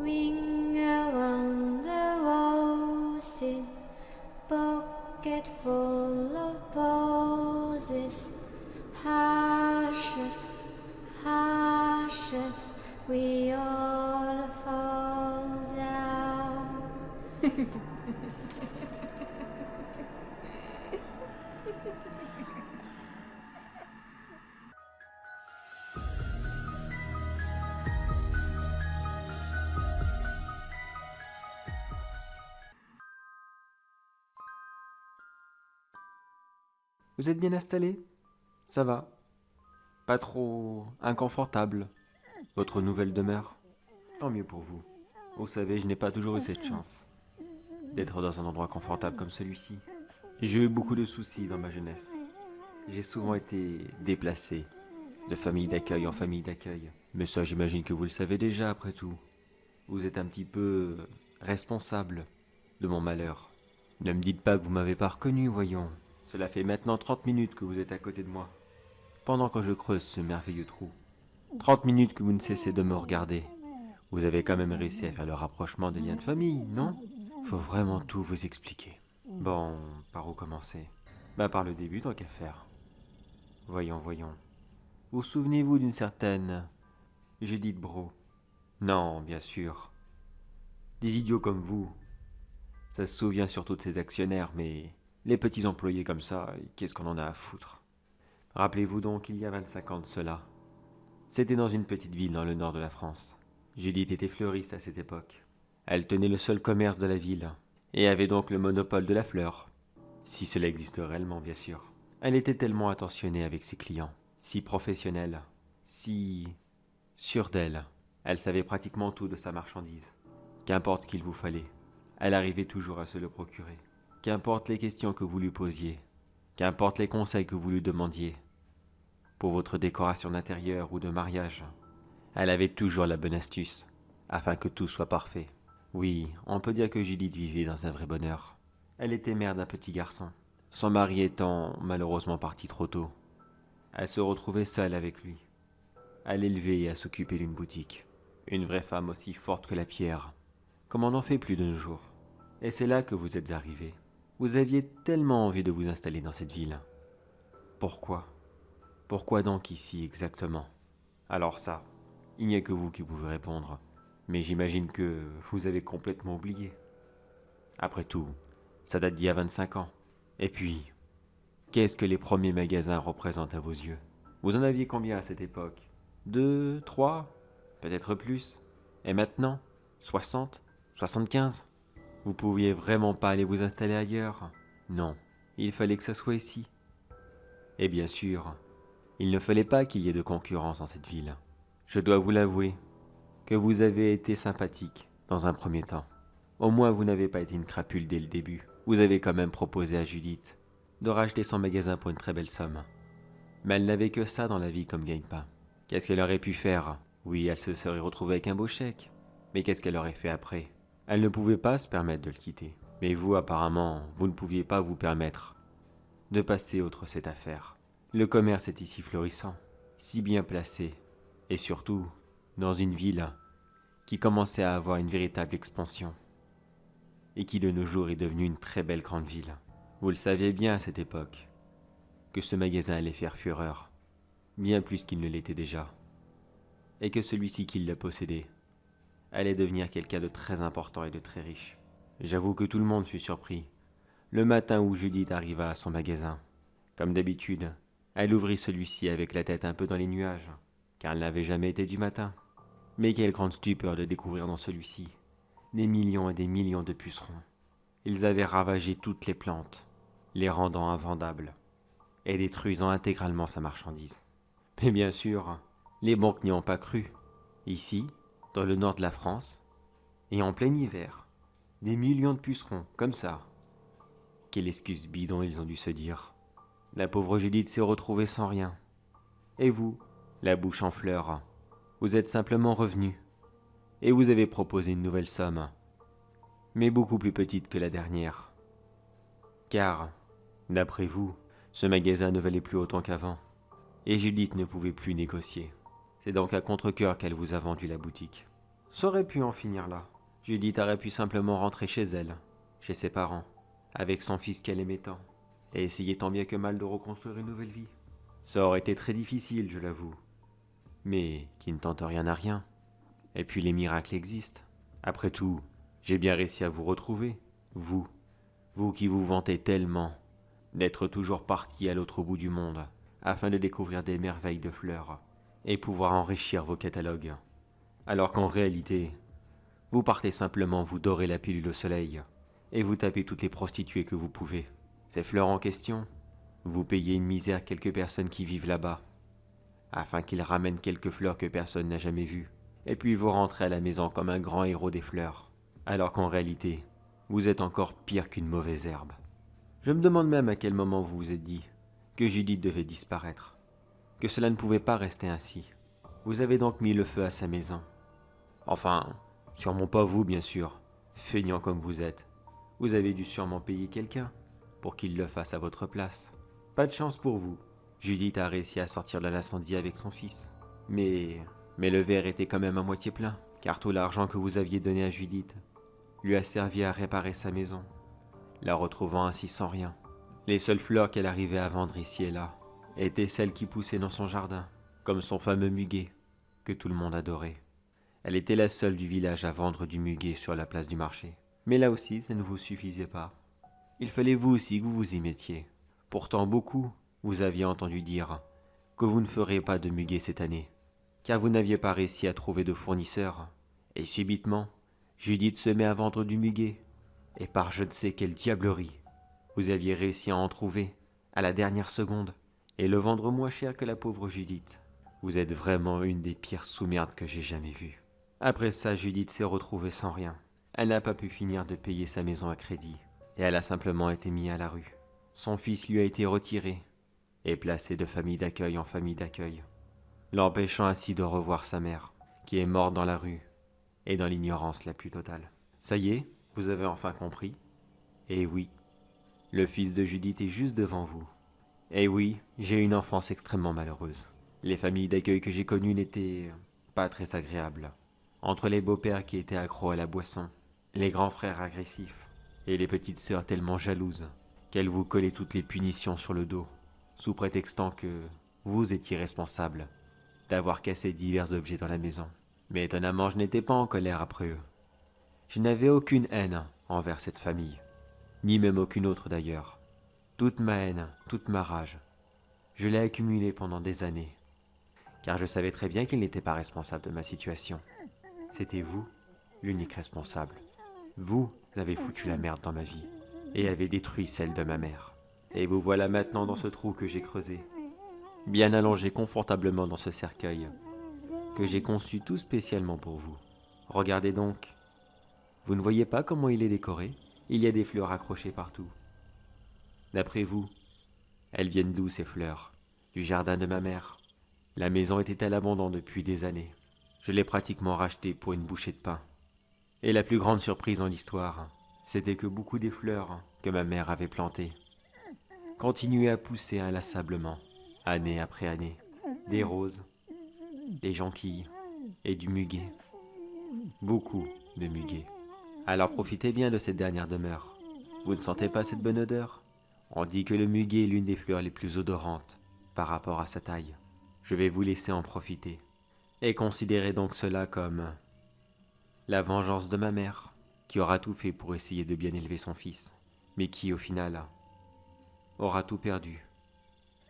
Ring around the roses, pocket full of posies. Ashes, ashes, we all fall down. Vous êtes bien installé? Ça va? Pas trop inconfortable, votre nouvelle demeure? Tant mieux pour vous. Vous savez, je n'ai pas toujours eu cette chance d'être dans un endroit confortable comme celui-ci. J'ai eu beaucoup de soucis dans ma jeunesse. J'ai souvent été déplacé de famille d'accueil en famille d'accueil. Mais ça, j'imagine que vous le savez déjà après tout. Vous êtes un petit peu responsable de mon malheur. Ne me dites pas que vous m'avez pas reconnu, voyons. Cela fait maintenant 30 minutes que vous êtes à côté de moi, pendant que je creuse ce merveilleux trou. 30 minutes que vous ne cessez de me regarder. Vous avez quand même réussi à faire le rapprochement des liens de famille, non? Faut vraiment tout vous expliquer. Bon, par où commencer? Par le début, tant qu'à faire. Voyons. Vous souvenez-vous d'une certaine Judith Bro? Non, bien sûr. Des idiots comme vous. Ça se souvient surtout de ses actionnaires, mais les petits employés comme ça, qu'est-ce qu'on en a à foutre? Rappelez-vous donc, il y a 25 ans de cela. C'était dans une petite ville dans le nord de la France. Judith était fleuriste à cette époque. Elle tenait le seul commerce de la ville, et avait donc le monopole de la fleur. Si cela existe réellement, bien sûr. Elle était tellement attentionnée avec ses clients, si professionnelle, si sûre d'elle. Elle savait pratiquement tout de sa marchandise. Qu'importe ce qu'il vous fallait, elle arrivait toujours à se le procurer. Qu'importe les questions que vous lui posiez, qu'importe les conseils que vous lui demandiez, pour votre décoration d'intérieur ou de mariage, elle avait toujours la bonne astuce, afin que tout soit parfait. Oui, on peut dire que Judith vivait dans un vrai bonheur. Elle était mère d'un petit garçon, son mari étant malheureusement parti trop tôt. Elle se retrouvait seule avec lui, à l'élever et à s'occuper d'une boutique. Une vraie femme aussi forte que la pierre, comme on n'en fait plus de nos jours. Et c'est là que vous êtes arrivé. Vous aviez tellement envie de vous installer dans cette ville. Pourquoi? Pourquoi donc ici exactement? Alors ça, il n'y a que vous qui pouvez répondre. Mais j'imagine que vous avez complètement oublié. Après tout, ça date d'il y a 25 ans. Et puis, qu'est-ce que les premiers magasins représentent à vos yeux? Vous en aviez combien à cette époque? 2, 3, peut-être plus. Et maintenant, 60, 75? Vous pouviez vraiment pas aller vous installer ailleurs? Non, il fallait que ça soit ici. Et bien sûr, il ne fallait pas qu'il y ait de concurrence dans cette ville. Je dois vous l'avouer, que vous avez été sympathique dans un premier temps. Au moins vous n'avez pas été une crapule dès le début. Vous avez quand même proposé à Judith de racheter son magasin pour une très belle somme. Mais elle n'avait que ça dans la vie comme gagne-pain. Qu'est-ce qu'elle aurait pu faire? Oui, elle se serait retrouvée avec un beau chèque. Mais qu'est-ce qu'elle aurait fait après? Elle ne pouvait pas se permettre de le quitter. Mais vous, apparemment, vous ne pouviez pas vous permettre de passer outre cette affaire. Le commerce est ici florissant, si bien placé, et surtout, dans une ville qui commençait à avoir une véritable expansion, et qui de nos jours est devenue une très belle grande ville. Vous le saviez bien à cette époque, que ce magasin allait faire fureur, bien plus qu'il ne l'était déjà, et que celui-ci qui l'a possédé allait devenir quelqu'un de très important et de très riche. J'avoue que tout le monde fut surpris, le matin où Judith arriva à son magasin. Comme d'habitude, elle ouvrit celui-ci avec la tête un peu dans les nuages, car elle n'avait jamais été du matin. Mais quelle grande stupeur de découvrir dans celui-ci des millions et des millions de pucerons. Ils avaient ravagé toutes les plantes, les rendant invendables, et détruisant intégralement sa marchandise. Mais bien sûr, les banques n'y ont pas cru. Ici, dans le nord de la France, et en plein hiver, des millions de pucerons, comme ça. Quelle excuse bidon ils ont dû se dire. La pauvre Judith s'est retrouvée sans rien. Et vous, la bouche en fleurs, vous êtes simplement revenu. Et vous avez proposé une nouvelle somme, mais beaucoup plus petite que la dernière. Car, d'après vous, ce magasin ne valait plus autant qu'avant, et Judith ne pouvait plus négocier. C'est donc à contre-cœur qu'elle vous a vendu la boutique. Ça aurait pu en finir là. Judith aurait pu simplement rentrer chez elle, chez ses parents, avec son fils qu'elle aimait tant, et essayer tant bien que mal de reconstruire une nouvelle vie. Ça aurait été très difficile, je l'avoue. Mais qui ne tente rien à rien. Et puis les miracles existent. Après tout, j'ai bien réussi à vous retrouver, vous. Vous qui vous vantez tellement d'être toujours parti à l'autre bout du monde, afin de découvrir des merveilles de fleurs, et pouvoir enrichir vos catalogues. Alors qu'en réalité, vous partez simplement vous dorer la pilule au soleil, et vous tapez toutes les prostituées que vous pouvez. Ces fleurs en question, vous payez une misère quelques personnes qui vivent là-bas, afin qu'ils ramènent quelques fleurs que personne n'a jamais vues, et puis vous rentrez à la maison comme un grand héros des fleurs, alors qu'en réalité, vous êtes encore pire qu'une mauvaise herbe. Je me demande même à quel moment vous vous êtes dit que Judith devait disparaître, que cela ne pouvait pas rester ainsi. Vous avez donc mis le feu à sa maison. Enfin, sûrement pas vous, bien sûr, feignant comme vous êtes. Vous avez dû sûrement payer quelqu'un pour qu'il le fasse à votre place. Pas de chance pour vous. Judith a réussi à sortir de l'incendie avec son fils. Mais le verre était quand même à moitié plein, car tout l'argent que vous aviez donné à Judith lui a servi à réparer sa maison, la retrouvant ainsi sans rien. Les seules fleurs qu'elle arrivait à vendre ici et là étaient celles qui poussaient dans son jardin, comme son fameux muguet, que tout le monde adorait. Elle était la seule du village à vendre du muguet sur la place du marché. Mais là aussi, ça ne vous suffisait pas. Il fallait vous aussi que vous vous y mettiez. Pourtant beaucoup, vous aviez entendu dire que vous ne ferez pas de muguet cette année, car vous n'aviez pas réussi à trouver de fournisseurs. Et subitement, Judith se met à vendre du muguet, et par je ne sais quelle diablerie, vous aviez réussi à en trouver, à la dernière seconde, et le vendre moins cher que la pauvre Judith. Vous êtes vraiment une des pires sous-merdes que j'ai jamais vues. Après ça, Judith s'est retrouvée sans rien. Elle n'a pas pu finir de payer sa maison à crédit, et elle a simplement été mise à la rue. Son fils lui a été retiré, et placé de famille d'accueil en famille d'accueil, l'empêchant ainsi de revoir sa mère, qui est morte dans la rue, et dans l'ignorance la plus totale. Ça y est, vous avez enfin compris? Eh oui, le fils de Judith est juste devant vous. Eh oui, j'ai eu une enfance extrêmement malheureuse. Les familles d'accueil que j'ai connues n'étaient pas très agréables. Entre les beaux-pères qui étaient accros à la boisson, les grands frères agressifs, et les petites sœurs tellement jalouses qu'elles vous collaient toutes les punitions sur le dos, sous prétextant que vous étiez responsable d'avoir cassé divers objets dans la maison. Mais étonnamment, je n'étais pas en colère après eux. Je n'avais aucune haine envers cette famille, ni même aucune autre d'ailleurs. Toute ma haine, toute ma rage, je l'ai accumulée pendant des années, car je savais très bien qu'ils n'étaient pas responsables de ma situation. C'était vous, l'unique responsable. Vous avez foutu la merde dans ma vie, et avez détruit celle de ma mère. Et vous voilà maintenant dans ce trou que j'ai creusé, bien allongé confortablement dans ce cercueil, que j'ai conçu tout spécialement pour vous. Regardez donc. Vous ne voyez pas comment il est décoré? Il y a des fleurs accrochées partout. D'après vous, elles viennent d'où ces fleurs? Du jardin de ma mère. La maison était à l'abandon depuis des années. Je l'ai pratiquement rachetée pour une bouchée de pain. Et la plus grande surprise dans l'histoire, c'était que beaucoup des fleurs que ma mère avait plantées continuaient à pousser inlassablement, année après année. Des roses, des jonquilles et du muguet. Beaucoup de muguet. Alors profitez bien de cette dernière demeure. Vous ne sentez pas cette bonne odeur? On dit que le muguet est l'une des fleurs les plus odorantes par rapport à sa taille. Je vais vous laisser en profiter. Et considérez donc cela comme la vengeance de ma mère, qui aura tout fait pour essayer de bien élever son fils, mais qui, au final, aura tout perdu,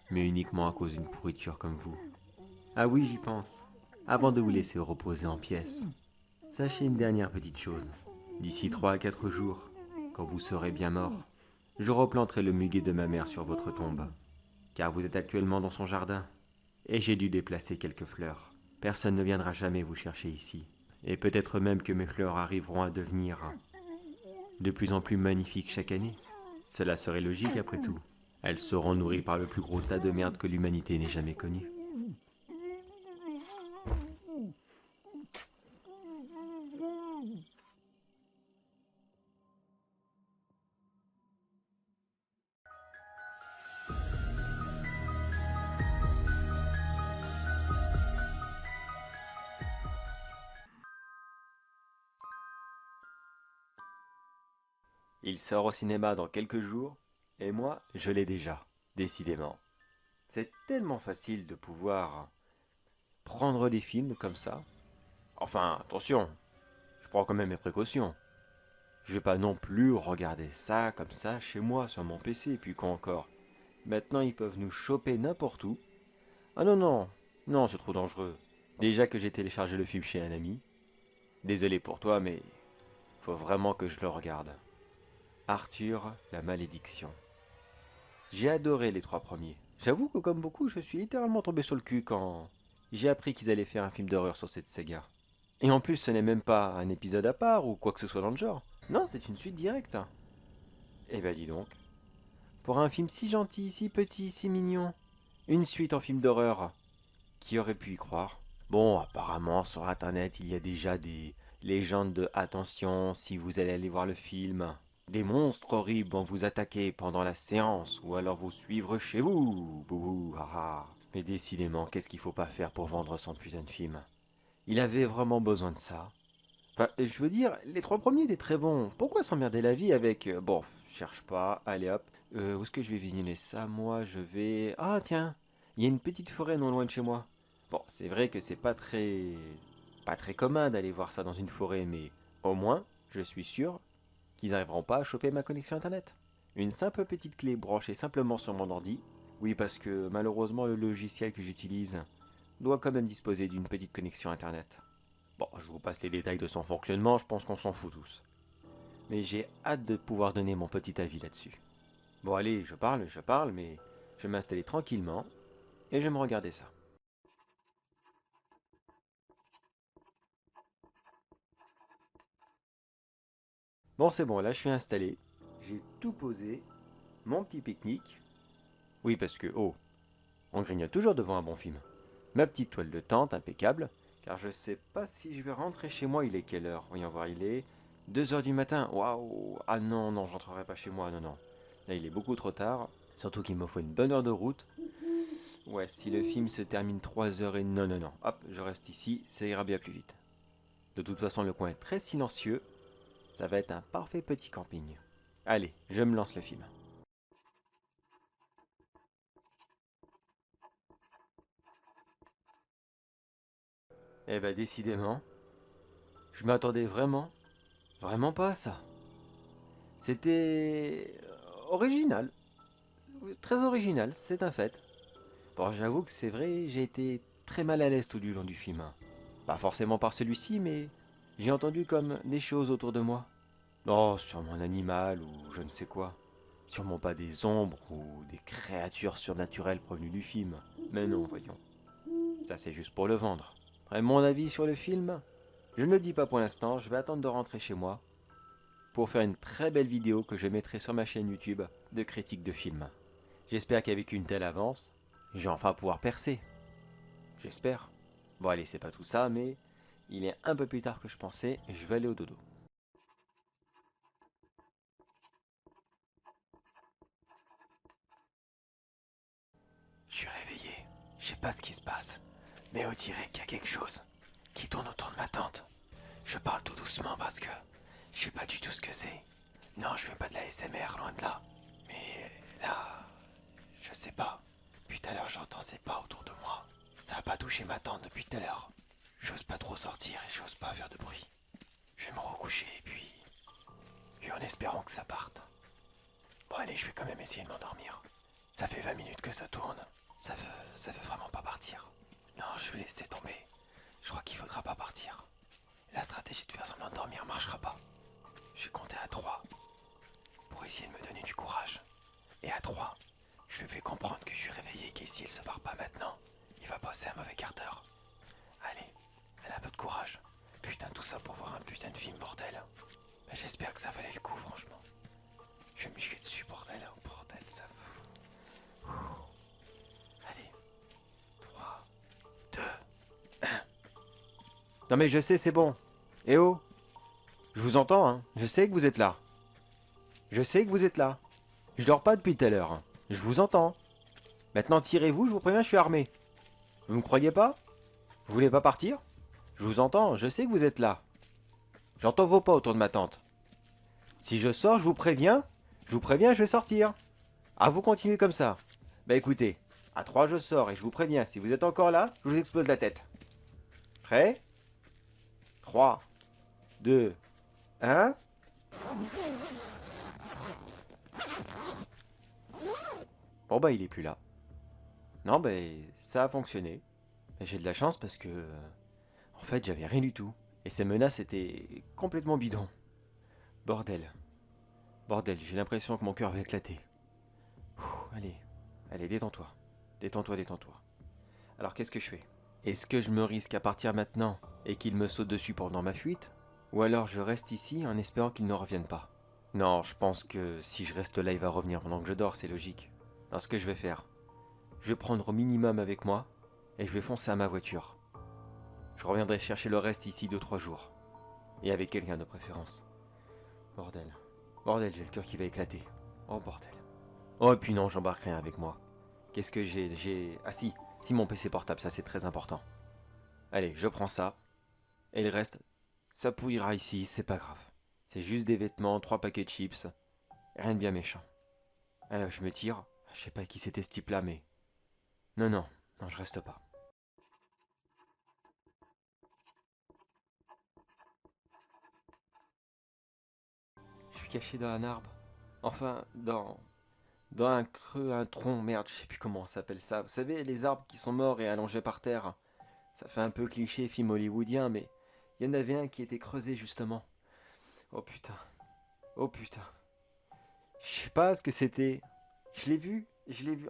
mais uniquement à cause d'une pourriture comme vous. Ah oui, j'y pense. Avant de vous laisser reposer en pièces, sachez une dernière petite chose. D'ici 3 à 4 jours, quand vous serez bien mort, je replanterai le muguet de ma mère sur votre tombe, car vous êtes actuellement dans son jardin, et j'ai dû déplacer quelques fleurs. Personne ne viendra jamais vous chercher ici, et peut-être même que mes fleurs arriveront à devenir de plus en plus magnifiques chaque année. Cela serait logique après tout. Elles seront nourries par le plus gros tas de merde que l'humanité n'ait jamais connu. Il sort au cinéma dans quelques jours, et moi, je l'ai déjà, décidément. C'est tellement facile de pouvoir prendre des films comme ça. Enfin, attention, je prends quand même mes précautions. Je vais pas non plus regarder ça comme ça chez moi sur mon PC, puis quoi encore. Maintenant, ils peuvent nous choper n'importe où. Ah non, non, non, c'est trop dangereux. Déjà que j'ai téléchargé le film chez un ami. Désolé pour toi, mais faut vraiment que je le regarde. Arthur, la malédiction. J'ai adoré les 3 premiers. J'avoue que comme beaucoup, je suis littéralement tombé sur le cul quand j'ai appris qu'ils allaient faire un film d'horreur sur cette saga. Et en plus, ce n'est même pas un épisode à part ou quoi que ce soit dans le genre. Non, c'est une suite directe. Eh ben dis donc. Pour un film si gentil, si petit, si mignon. Une suite en film d'horreur. Qui aurait pu y croire? Bon, apparemment, sur internet, il y a déjà des légendes de attention si vous allez aller voir le film. Des monstres horribles vont vous attaquer pendant la séance ou alors vous suivre chez vous. Bouhou, haha. Mais décidément, qu'est-ce qu'il faut pas faire pour vendre son putain de film? Il avait vraiment besoin de ça. Enfin, je veux dire, les 3 premiers étaient très bons. Pourquoi s'emmerder la vie avec... bon, cherche pas, allez hop. Où est-ce que je vais visionner ça? Moi, je vais... Ah, tiens, il y a une petite forêt non loin de chez moi. Bon, c'est vrai que c'est pas très... pas très commun d'aller voir ça dans une forêt, mais au moins, je suis sûr qu'ils n'arriveront pas à choper ma connexion internet. Une simple petite clé branchée simplement sur mon ordi. Oui, parce que malheureusement, le logiciel que j'utilise doit quand même disposer d'une petite connexion internet. Bon, je vous passe les détails de son fonctionnement, je pense qu'on s'en fout tous. Mais j'ai hâte de pouvoir donner mon petit avis là-dessus. Bon allez, je parle, mais je vais m'installer tranquillement et je vais me regarder ça. Bon, c'est bon, là je suis installé. J'ai tout posé, mon petit pique-nique. Oui, parce que, oh, on grignote toujours devant un bon film. Ma petite toile de tente impeccable, car je sais pas si je vais rentrer chez moi. Il est quelle heure? Voyons voir, il est 2 heures du matin. Waouh! Ah non, non, je rentrerai pas chez moi, non, non. Là, il est beaucoup trop tard. Surtout qu'il me faut une bonne heure de route. Ouais, si le film se termine 3 heures et... Non, non, non. Hop, je reste ici, ça ira bien plus vite. De toute façon, le coin est très silencieux. Ça va être un parfait petit camping. Allez, je me lance le film. Eh ben, décidément, je m'attendais vraiment pas à ça. C'était original, très original, c'est un fait. Bon, j'avoue que c'est vrai, j'ai été très mal à l'aise tout du long du film. Pas forcément par celui-ci, mais j'ai entendu comme des choses autour de moi. Oh, sûrement un animal ou je ne sais quoi. Sûrement pas des ombres ou des créatures surnaturelles provenues du film. Mais non, voyons. Ça c'est juste pour le vendre. Après, mon avis sur le film, je ne le dis pas pour l'instant, je vais attendre de rentrer chez moi pour faire une très belle vidéo que je mettrai sur ma chaîne YouTube de critique de films. J'espère qu'avec une telle avance, je vais enfin pouvoir percer. J'espère. Bon allez, c'est pas tout ça, mais il est un peu plus tard que je pensais et je vais aller au dodo. Je suis réveillé, je sais pas ce qui se passe, mais on dirait qu'il y a quelque chose qui tourne autour de ma tente. Je parle tout doucement parce que je sais pas du tout ce que c'est. Non, je fais pas de la SMR, loin de là. Mais là, je sais pas. Depuis tout à l'heure, j'entends ces pas autour de moi. Ça a pas touché ma tente depuis tout à l'heure. J'ose pas trop sortir et j'ose pas faire de bruit. Je vais me recoucher et puis en espérant que ça parte. Bon allez, je vais quand même essayer de m'endormir. Ça fait 20 minutes que ça tourne. Ça veut vraiment pas partir. Non, je vais laisser tomber. Je crois qu'il faudra pas partir. La stratégie de faire semblant de dormir marchera pas. Je vais compter à 3 pour essayer de me donner du courage. Et à 3, je lui fais comprendre que je suis réveillé et que s'il se barre pas maintenant, il va passer un mauvais quart d'heure. Allez, elle a un peu de courage. Putain, tout ça pour voir un putain de film, bordel. Ben, j'espère que ça valait le coup, franchement. Je vais me jeter dessus, bordel, oh, bordel, ça... Ouh. Allez, 3, 2, 1... Non mais je sais, c'est bon. Eh oh, je vous entends, hein. Je sais que vous êtes là. Je sais que vous êtes là. Je dors pas depuis tout à l'heure. Hein. Je vous entends. Maintenant tirez-vous, je vous préviens, je suis armé. Vous me croyez pas? Vous voulez pas partir? Je vous entends, je sais que vous êtes là. J'entends vos pas autour de ma tente. Si je sors, je vous préviens, je vais sortir. Ah, vous continuez comme ça. Bah écoutez, à 3 je sors et je vous préviens, si vous êtes encore là, je vous explose la tête. Prêt? 3, 2, 1. Bon bah il est plus là. Non bah ça a fonctionné. J'ai de la chance parce que... en fait j'avais rien du tout. Et ces menaces étaient complètement bidons. Bordel. Bordel, j'ai l'impression que mon cœur va éclater. Allez, allez, détends-toi. Détends-toi, détends-toi. Alors qu'est-ce que je fais? Est-ce que je me risque à partir maintenant et qu'il me saute dessus pendant ma fuite? Ou alors je reste ici en espérant qu'il ne revienne pas? Non, je pense que si je reste là, il va revenir pendant que je dors, c'est logique. Alors ce que je vais faire, je vais prendre au minimum avec moi et je vais foncer à ma voiture. Je reviendrai chercher le reste ici 2-3 jours. Et avec quelqu'un de préférence. Bordel. Bordel, j'ai le cœur qui va éclater. Oh bordel. Oh et puis non, j'embarque rien avec moi. Qu'est-ce que j'ai... Ah si, mon PC portable, ça c'est très important. Allez, je prends ça. Et le reste, ça pourrira ici, c'est pas grave. C'est juste des vêtements, 3 paquets de chips. Rien de bien méchant. Alors je me tire. Je sais pas qui c'était ce type-là, mais... Non, non, non, je reste pas. Je suis caché dans un arbre. Enfin, dans un creux, un tronc, merde, je sais plus comment on s'appelle ça. Vous savez, les arbres qui sont morts et allongés par terre. Ça fait un peu cliché film hollywoodien, mais il y en avait un qui était creusé justement. Oh putain, oh putain. Je sais pas ce que c'était. Je l'ai vu,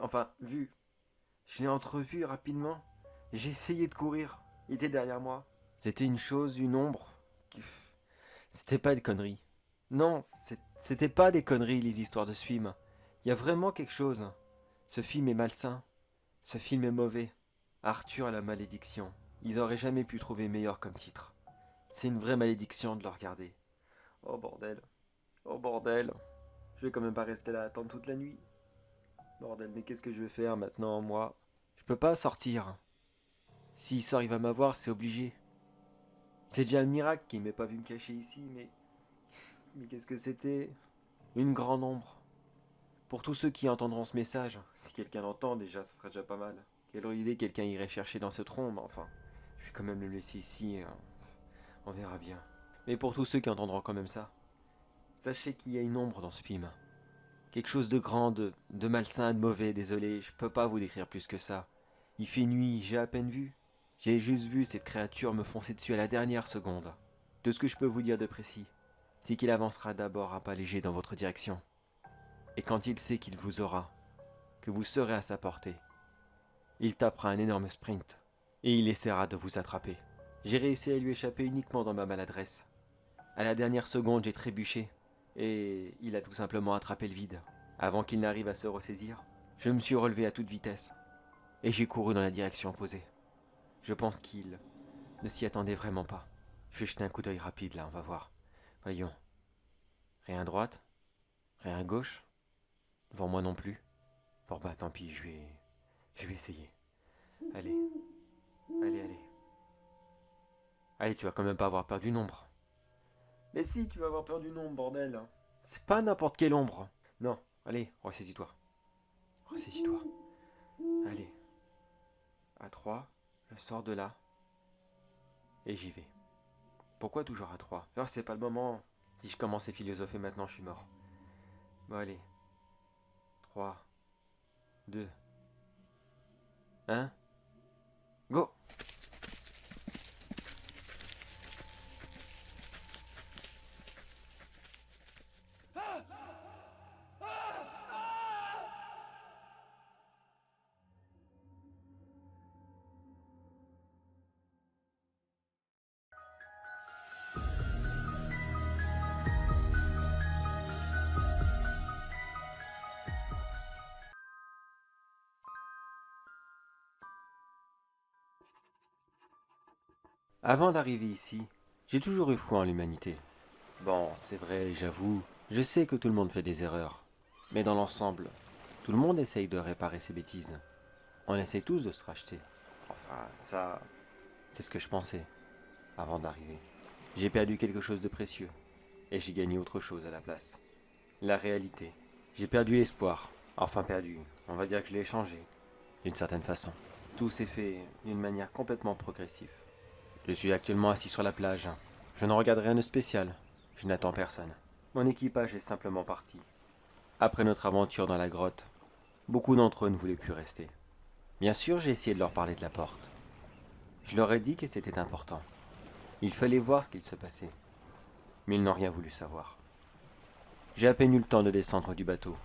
enfin, vu. Je l'ai entrevu rapidement. J'ai essayé de courir. Il était derrière moi. C'était une chose, une ombre. C'était pas des conneries. Non, c'était pas des conneries, les histoires de ce film. Il y a vraiment quelque chose. Ce film est malsain. Ce film est mauvais. Arthur et la malédiction. Ils auraient jamais pu trouver meilleur comme titre. C'est une vraie malédiction de le regarder. Oh bordel. Oh bordel. Je vais quand même pas rester là à attendre toute la nuit. Bordel, mais qu'est-ce que je vais faire maintenant, moi? Je peux pas sortir. S'il sort, il va m'avoir, c'est obligé. C'est déjà un miracle qu'il m'ait pas vu me cacher ici, mais... Mais qu'est-ce que c'était? Une grande ombre. Pour tous ceux qui entendront ce message, si quelqu'un l'entend déjà, ce serait déjà pas mal. Quelle idée quelqu'un irait chercher dans ce tronc, mais enfin... Je vais quand même le laisser ici, hein. On verra bien. Mais pour tous ceux qui entendront quand même ça, sachez qu'il y a une ombre dans ce film. Quelque chose de grand, de malsain, de mauvais, désolé, je peux pas vous décrire plus que ça. Il fait nuit, j'ai à peine vu. J'ai juste vu cette créature me foncer dessus à la dernière seconde. Tout ce que je peux vous dire de précis, c'est qu'il avancera d'abord à pas léger dans votre direction. Et quand il sait qu'il vous aura, que vous serez à sa portée, il tapera un énorme sprint et il essaiera de vous attraper. J'ai réussi à lui échapper uniquement dans ma maladresse. À la dernière seconde, j'ai trébuché et il a tout simplement attrapé le vide. Avant qu'il n'arrive à se ressaisir, je me suis relevé à toute vitesse et j'ai couru dans la direction opposée. Je pense qu'il ne s'y attendait vraiment pas. Je vais jeter un coup d'œil rapide là, on va voir. Voyons. Rien à droite, rien à gauche, devant moi non plus. Bon bah tant pis, je vais essayer. Allez, allez, allez. Allez, tu vas quand même pas avoir peur du nombre. Mais si, tu vas avoir peur du nombre, bordel. C'est pas n'importe quelle ombre. Non, allez, ressaisis-toi. Ressaisis-toi. Allez. À 3, je sors de là. Et j'y vais. Pourquoi toujours à 3? Alors c'est pas le moment. Si je commence à philosopher maintenant, je suis mort. Bon allez. 3, 2, 1. Go! Avant d'arriver ici, j'ai toujours eu foi en l'humanité. Bon, c'est vrai, j'avoue, je sais que tout le monde fait des erreurs. Mais dans l'ensemble, tout le monde essaye de réparer ses bêtises. On essaye tous de se racheter. Enfin, ça, c'est ce que je pensais avant d'arriver. J'ai perdu quelque chose de précieux. et j'ai gagné autre chose à la place. La réalité. J'ai perdu l'espoir. Enfin perdu, on va dire que je l'ai changé, d'une certaine façon. Tout s'est fait d'une manière complètement progressive. Je suis actuellement assis sur la plage. Je ne regarde rien de spécial. Je n'attends personne. Mon équipage est simplement parti. Après notre aventure dans la grotte, beaucoup d'entre eux ne voulaient plus rester. Bien sûr, j'ai essayé de leur parler de la porte. Je leur ai dit que c'était important. Il fallait voir ce qu'il se passait. Mais ils n'ont rien voulu savoir. J'ai à peine eu le temps de descendre du bateau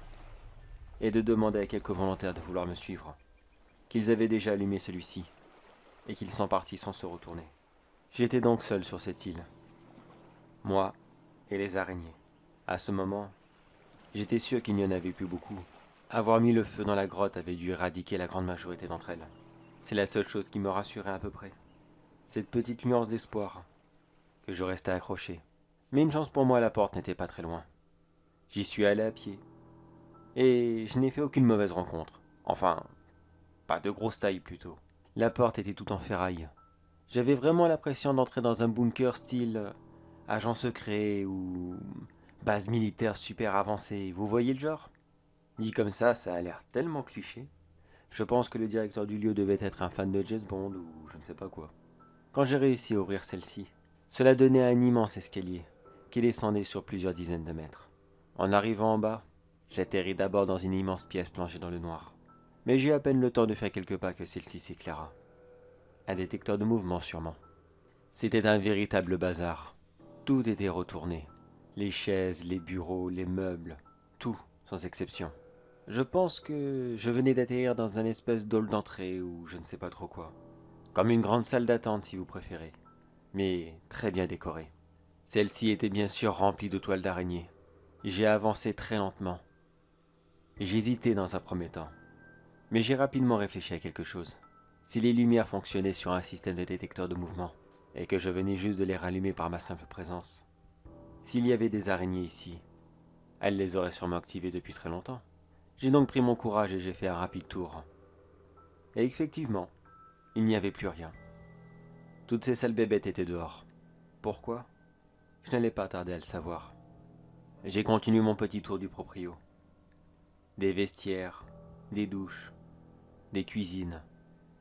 et de demander à quelques volontaires de vouloir me suivre, qu'ils avaient déjà allumé celui-ci et qu'ils sont partis sans se retourner. J'étais donc seul sur cette île, moi et les araignées. À ce moment, j'étais sûr qu'il n'y en avait plus beaucoup. Avoir mis le feu dans la grotte avait dû éradiquer la grande majorité d'entre elles. C'est la seule chose qui me rassurait à peu près. Cette petite nuance d'espoir, que je restais accroché. Mais une chance pour moi, la porte n'était pas très loin. J'y suis allé à pied. Et je n'ai fait aucune mauvaise rencontre. Enfin, pas de grosse taille plutôt. La porte était toute en ferraille. J'avais vraiment l'impression d'entrer dans un bunker style agent secret ou base militaire super avancée. Vous voyez le genre? Dit comme ça a l'air tellement cliché. Je pense que le directeur du lieu devait être un fan de James Bond ou je ne sais pas quoi. Quand j'ai réussi à ouvrir celle-ci, cela donnait un immense escalier qui descendait sur plusieurs dizaines de mètres. En arrivant en bas, j'atterris d'abord dans une immense pièce plongée dans le noir. Mais j'ai eu à peine le temps de faire quelques pas que celle-ci s'éclaira. Un détecteur de mouvement sûrement. C'était un véritable bazar. Tout était retourné. Les chaises, les bureaux, les meubles, tout, sans exception. Je pense que je venais d'atterrir dans un espèce d'hall d'entrée ou je ne sais pas trop quoi. Comme une grande salle d'attente si vous préférez, mais très bien décorée. Celle-ci était bien sûr remplie de toiles d'araignée. J'ai avancé très lentement. J'hésitais dans un premier temps, mais j'ai rapidement réfléchi à quelque chose. Si les lumières fonctionnaient sur un système de détecteur de mouvement, et que je venais juste de les rallumer par ma simple présence, s'il y avait des araignées ici, elles les auraient sûrement activées depuis très longtemps. J'ai donc pris mon courage et j'ai fait un rapide tour. Et effectivement, il n'y avait plus rien. Toutes ces sales bébêtes étaient dehors. Pourquoi? Je n'allais pas tarder à le savoir. J'ai continué mon petit tour du proprio. Des vestiaires, des douches, des cuisines.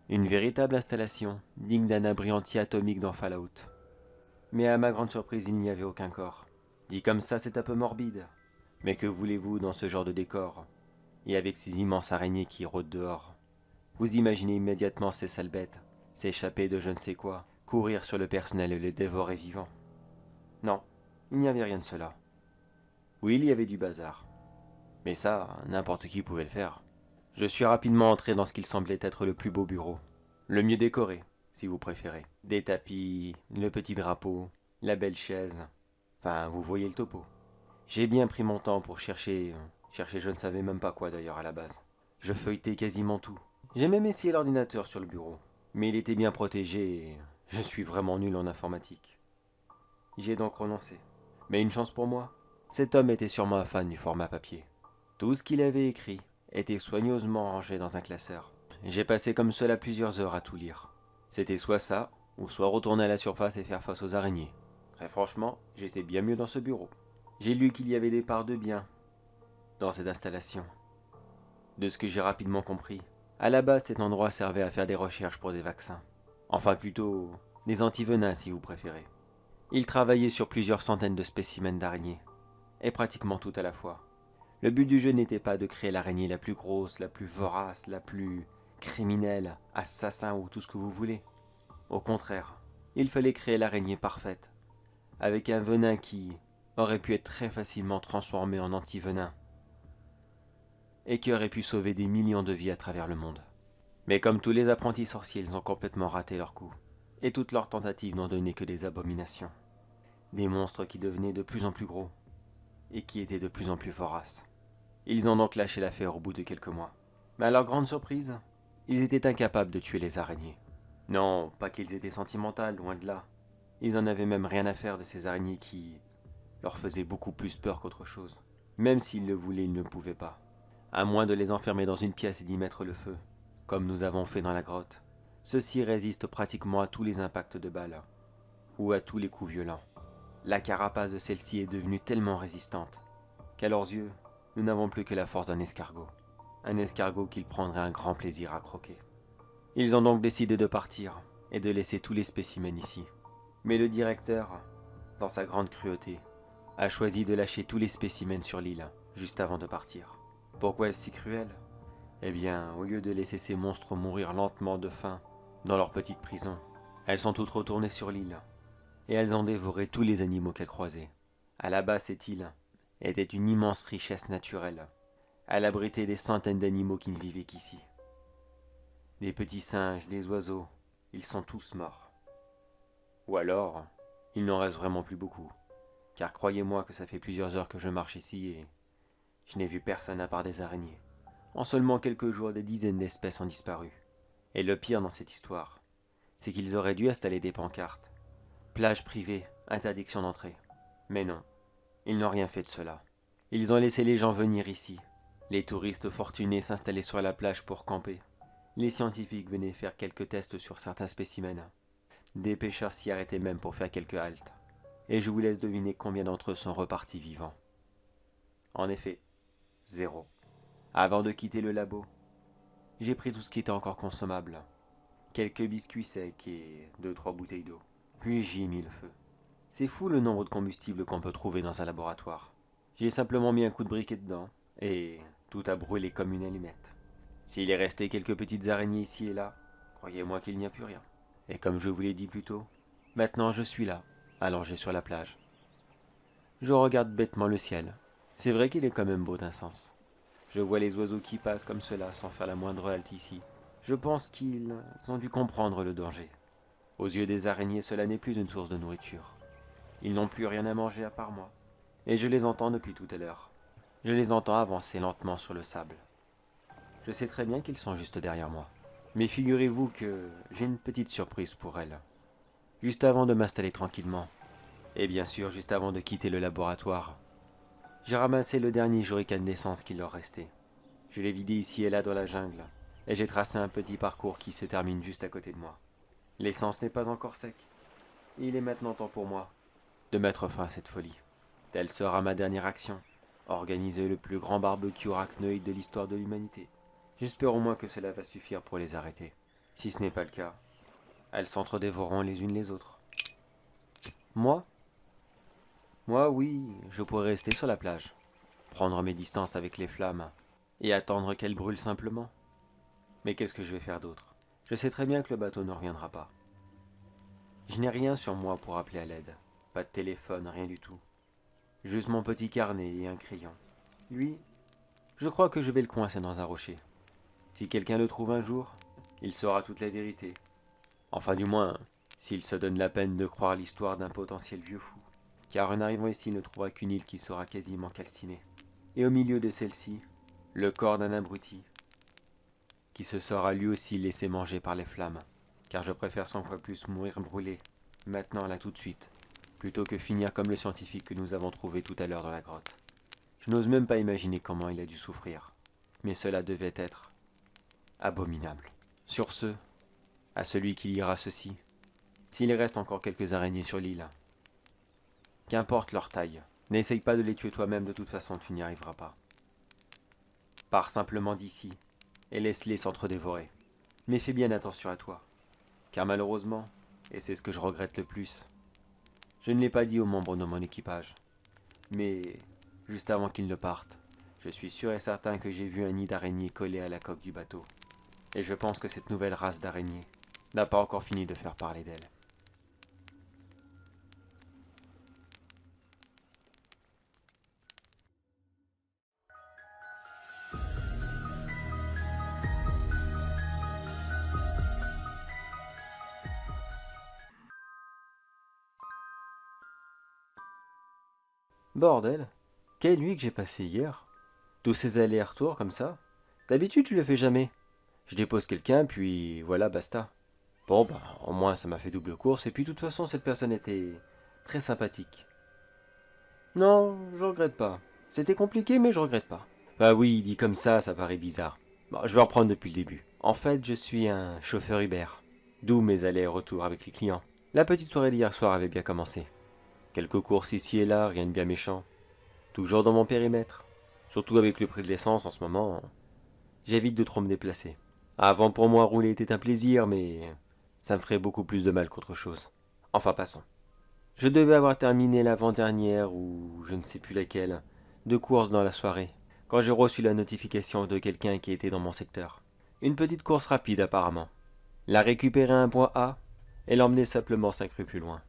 Une véritable installation, digne d'un abri anti-atomique dans Fallout. Mais à ma grande surprise, il n'y avait aucun corps. Dit comme ça, c'est un peu morbide. Mais que voulez-vous dans ce genre de décor? Et avec ces immenses araignées qui rôdent dehors. Vous imaginez immédiatement ces sales bêtes, s'échapper de je ne sais quoi, courir sur le personnel et le dévorer vivant. Non, il n'y avait rien de cela. Oui, il y avait du bazar. Mais ça, n'importe qui pouvait le faire. Je suis rapidement entré dans ce qu'il semblait être le plus beau bureau. Le mieux décoré, si vous préférez. Des tapis, le petit drapeau, la belle chaise. Enfin, vous voyez le topo. J'ai bien pris mon temps pour chercher je ne savais même pas quoi d'ailleurs à la base. Je feuilletais quasiment tout. J'ai même essayé l'ordinateur sur le bureau. Mais il était bien protégé et je suis vraiment nul en informatique. J'y ai donc renoncé. Mais une chance pour moi, cet homme était sûrement un fan du format papier. Tout ce qu'il avait écrit était soigneusement rangé dans un classeur. J'ai passé comme cela plusieurs heures à tout lire. C'était soit ça, ou soit retourner à la surface et faire face aux araignées. Très franchement, j'étais bien mieux dans ce bureau. J'ai lu qu'il y avait des parts de bien dans cette installation. De ce que j'ai rapidement compris, à la base cet endroit servait à faire des recherches pour des vaccins. Enfin plutôt, des antivenins si vous préférez. Il travaillait sur plusieurs centaines de spécimens d'araignées, et pratiquement tout à la fois. Le but du jeu n'était pas de créer l'araignée la plus grosse, la plus vorace, la plus criminelle, assassin ou tout ce que vous voulez. Au contraire, il fallait créer l'araignée parfaite, avec un venin qui aurait pu être très facilement transformé en antivenin, et qui aurait pu sauver des millions de vies à travers le monde. Mais comme tous les apprentis sorciers, ils ont complètement raté leur coup, et toutes leurs tentatives n'ont donné que des abominations. Des monstres qui devenaient de plus en plus gros, et qui étaient de plus en plus voraces. Ils ont donc lâché l'affaire au bout de quelques mois. Mais à leur grande surprise, ils étaient incapables de tuer les araignées. Non, pas qu'ils étaient sentimentaux, loin de là. Ils en avaient même rien à faire de ces araignées qui leur faisaient beaucoup plus peur qu'autre chose. Même s'ils le voulaient, ils ne pouvaient pas. À moins de les enfermer dans une pièce et d'y mettre le feu, comme nous avons fait dans la grotte. Ceux-ci résistent pratiquement à tous les impacts de balles, ou à tous les coups violents. La carapace de celle-ci est devenue tellement résistante qu'à leurs yeux, nous n'avons plus que la force d'un escargot. Un escargot qu'ils prendraient un grand plaisir à croquer. Ils ont donc décidé de partir et de laisser tous les spécimens ici. Mais le directeur, dans sa grande cruauté, a choisi de lâcher tous les spécimens sur l'île, juste avant de partir. Pourquoi est-ce si cruel? Eh bien, au lieu de laisser ces monstres mourir lentement de faim dans leur petite prison, elles sont toutes retournées sur l'île, et elles ont dévoré tous les animaux qu'elles croisaient. À la base, cette île était une immense richesse naturelle. Elle abritait des centaines d'animaux qui ne vivaient qu'ici. Des petits singes, des oiseaux, ils sont tous morts. Ou alors, il n'en reste vraiment plus beaucoup. Car croyez-moi que ça fait plusieurs heures que je marche ici et je n'ai vu personne à part des araignées. En seulement quelques jours, des dizaines d'espèces ont disparu. Et le pire dans cette histoire, c'est qu'ils auraient dû installer des pancartes. Plage privée, interdiction d'entrée. Mais non, ils n'ont rien fait de cela. Ils ont laissé les gens venir ici. Les touristes fortunés s'installaient sur la plage pour camper. Les scientifiques venaient faire quelques tests sur certains spécimens. Des pêcheurs s'y arrêtaient même pour faire quelques haltes. Et je vous laisse deviner combien d'entre eux sont repartis vivants. En effet, 0. Avant de quitter le labo, j'ai pris tout ce qui était encore consommable. Quelques biscuits secs et 2-3 bouteilles d'eau. Puis j'y ai mis le feu. C'est fou le nombre de combustible qu'on peut trouver dans un laboratoire. J'ai simplement mis un coup de briquet dedans, et tout a brûlé comme une allumette. S'il est resté quelques petites araignées ici et là, croyez-moi qu'il n'y a plus rien. Et comme je vous l'ai dit plus tôt, maintenant je suis là, allongé sur la plage. Je regarde bêtement le ciel. C'est vrai qu'il est quand même beau d'un sens. Je vois les oiseaux qui passent comme cela sans faire la moindre halte ici. Je pense qu'ils ont dû comprendre le danger. Aux yeux des araignées, cela n'est plus une source de nourriture. Ils n'ont plus rien à manger à part moi. Et je les entends depuis tout à l'heure. Je les entends avancer lentement sur le sable. Je sais très bien qu'ils sont juste derrière moi. Mais figurez-vous que j'ai une petite surprise pour elles. Juste avant de m'installer tranquillement, et bien sûr juste avant de quitter le laboratoire, j'ai ramassé le dernier jerrycan d'essence qu'il leur restait. Je l'ai vidé ici et là dans la jungle, et j'ai tracé un petit parcours qui se termine juste à côté de moi. L'essence n'est pas encore sec, et il est maintenant temps pour moi de mettre fin à cette folie. Telle sera ma dernière action, organiser le plus grand barbecue arachnoïde de l'histoire de l'humanité. J'espère au moins que cela va suffire pour les arrêter. Si ce n'est pas le cas, elles s'entre-dévoreront les unes les autres. Moi, oui, je pourrais rester sur la plage, prendre mes distances avec les flammes et attendre qu'elles brûlent simplement. Mais qu'est-ce que je vais faire d'autre? Je sais très bien que le bateau ne reviendra pas. Je n'ai rien sur moi pour appeler à l'aide. Pas de téléphone, rien du tout. Juste mon petit carnet et un crayon. Lui, je crois que je vais le coincer dans un rocher. Si quelqu'un le trouve un jour, il saura toute la vérité. Enfin du moins, s'il se donne la peine de croire l'histoire d'un potentiel vieux fou. Car en arrivant ici, il ne trouvera qu'une île qui sera quasiment calcinée. Et au milieu de celle-ci, le corps d'un abruti, qui se sera lui aussi laissé manger par les flammes. Car je préfère 100 fois plus mourir brûlé, maintenant là tout de suite, plutôt que finir comme le scientifique que nous avons trouvé tout à l'heure dans la grotte. Je n'ose même pas imaginer comment il a dû souffrir, mais cela devait être abominable. Sur ce, à celui qui lira ceci, s'il reste encore quelques araignées sur l'île, qu'importe leur taille, n'essaye pas de les tuer toi-même, de toute façon tu n'y arriveras pas. Pars simplement d'ici, et laisse-les s'entre-dévorer. Mais fais bien attention à toi, car malheureusement, et c'est ce que je regrette le plus, je ne l'ai pas dit aux membres de mon équipage, mais juste avant qu'ils ne partent, je suis sûr et certain que j'ai vu un nid d'araignées collé à la coque du bateau, et je pense que cette nouvelle race d'araignées n'a pas encore fini de faire parler d'elle. Bordel, quelle nuit que j'ai passée hier. Tous ces allers-retours comme ça. D'habitude, je le fais jamais. Je dépose quelqu'un, puis voilà, basta. Bon, bah, au moins, ça m'a fait double course, et puis de toute façon, cette personne était très sympathique. Non, je regrette pas. C'était compliqué, mais je regrette pas. Bah oui, dit comme ça paraît bizarre. Bon, je vais reprendre depuis le début. En fait, je suis un chauffeur Uber. D'où mes allers-retours avec les clients. La petite soirée d'hier soir avait bien commencé. Quelques courses ici et là, rien de bien méchant. Toujours dans mon périmètre. Surtout avec le prix de l'essence en ce moment, j'évite de trop me déplacer. Avant pour moi rouler était un plaisir, mais ça me ferait beaucoup plus de mal qu'autre chose. Enfin passons. Je devais avoir terminé l'avant-dernière, ou je ne sais plus laquelle, de course dans la soirée, quand j'ai reçu la notification de quelqu'un qui était dans mon secteur. Une petite course rapide apparemment. La récupérer à un point A et l'emmener simplement 5 rues plus loin.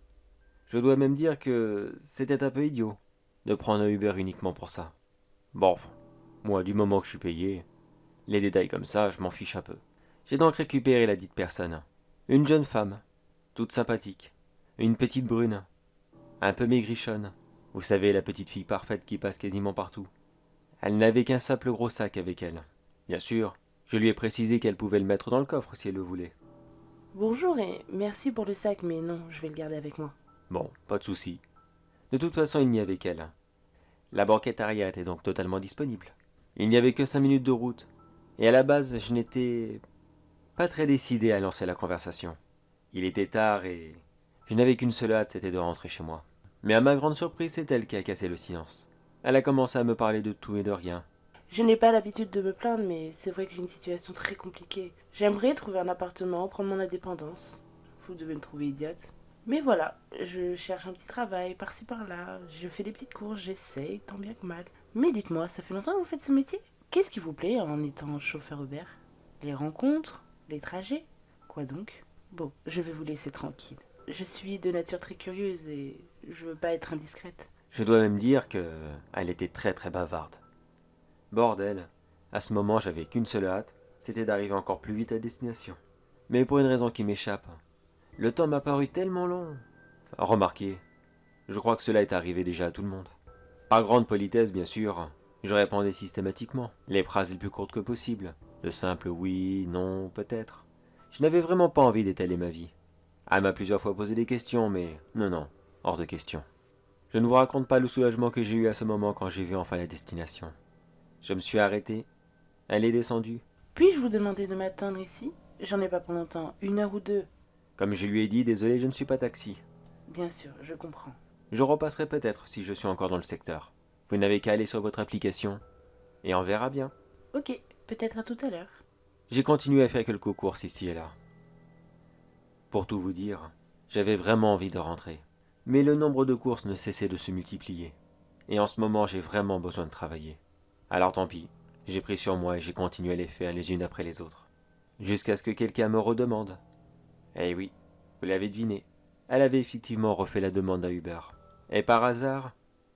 Je dois même dire que c'était un peu idiot de prendre un Uber uniquement pour ça. Bon, enfin, moi du moment que je suis payé, les détails comme ça, je m'en fiche un peu. J'ai donc récupéré la dite personne. Une jeune femme, toute sympathique, une petite brune, un peu maigrichonne. Vous savez, la petite fille parfaite qui passe quasiment partout. Elle n'avait qu'un simple gros sac avec elle. Bien sûr, je lui ai précisé qu'elle pouvait le mettre dans le coffre si elle le voulait. Bonjour et merci pour le sac, mais non, je vais le garder avec moi. Bon, pas de souci. De toute façon, il n'y avait qu'elle. La banquette arrière était donc totalement disponible. Il n'y avait que 5 minutes de route, et à la base, je n'étais pas très décidé à lancer la conversation. Il était tard et je n'avais qu'une seule hâte, c'était de rentrer chez moi. Mais à ma grande surprise, c'est elle qui a cassé le silence. Elle a commencé à me parler de tout et de rien. Je n'ai pas l'habitude de me plaindre, mais c'est vrai que j'ai une situation très compliquée. J'aimerais trouver un appartement, prendre mon indépendance. Vous devez me trouver idiote. Mais voilà, je cherche un petit travail par-ci par-là, je fais des petites courses, j'essaye, tant bien que mal. Mais dites-moi, ça fait longtemps que vous faites ce métier? Qu'est-ce qui vous plaît en étant chauffeur Uber? Les rencontres? Les trajets? Quoi donc? Bon, je vais vous laisser tranquille. Je suis de nature très curieuse et je veux pas être indiscrète. Je dois même dire que elle était très très bavarde. Bordel, à ce moment j'avais qu'une seule hâte, c'était d'arriver encore plus vite à destination. Mais pour une raison qui m'échappe, le temps m'a paru tellement long. Remarquez, je crois que cela est arrivé déjà à tout le monde. Par grande politesse, bien sûr, je répondais systématiquement, les phrases les plus courtes que possible, de simples oui, non, peut-être. Je n'avais vraiment pas envie d'étaler ma vie. Elle m'a plusieurs fois posé des questions, mais non, hors de question. Je ne vous raconte pas le soulagement que j'ai eu à ce moment quand j'ai vu enfin la destination. Je me suis arrêté, elle est descendue. Puis-je vous demander de m'attendre ici? J'en ai pas pour longtemps, 1 heure ou 2. Comme je lui ai dit, désolé, je ne suis pas taxi. Bien sûr, je comprends. Je repasserai peut-être si je suis encore dans le secteur. Vous n'avez qu'à aller sur votre application, et on verra bien. Ok, peut-être à tout à l'heure. J'ai continué à faire quelques courses ici et là. Pour tout vous dire, j'avais vraiment envie de rentrer. Mais le nombre de courses ne cessait de se multiplier. Et en ce moment, j'ai vraiment besoin de travailler. Alors tant pis, j'ai pris sur moi et j'ai continué à les faire les unes après les autres. Jusqu'à ce que quelqu'un me redemande. Eh oui, vous l'avez deviné. Elle avait effectivement refait la demande à Uber. Et par hasard,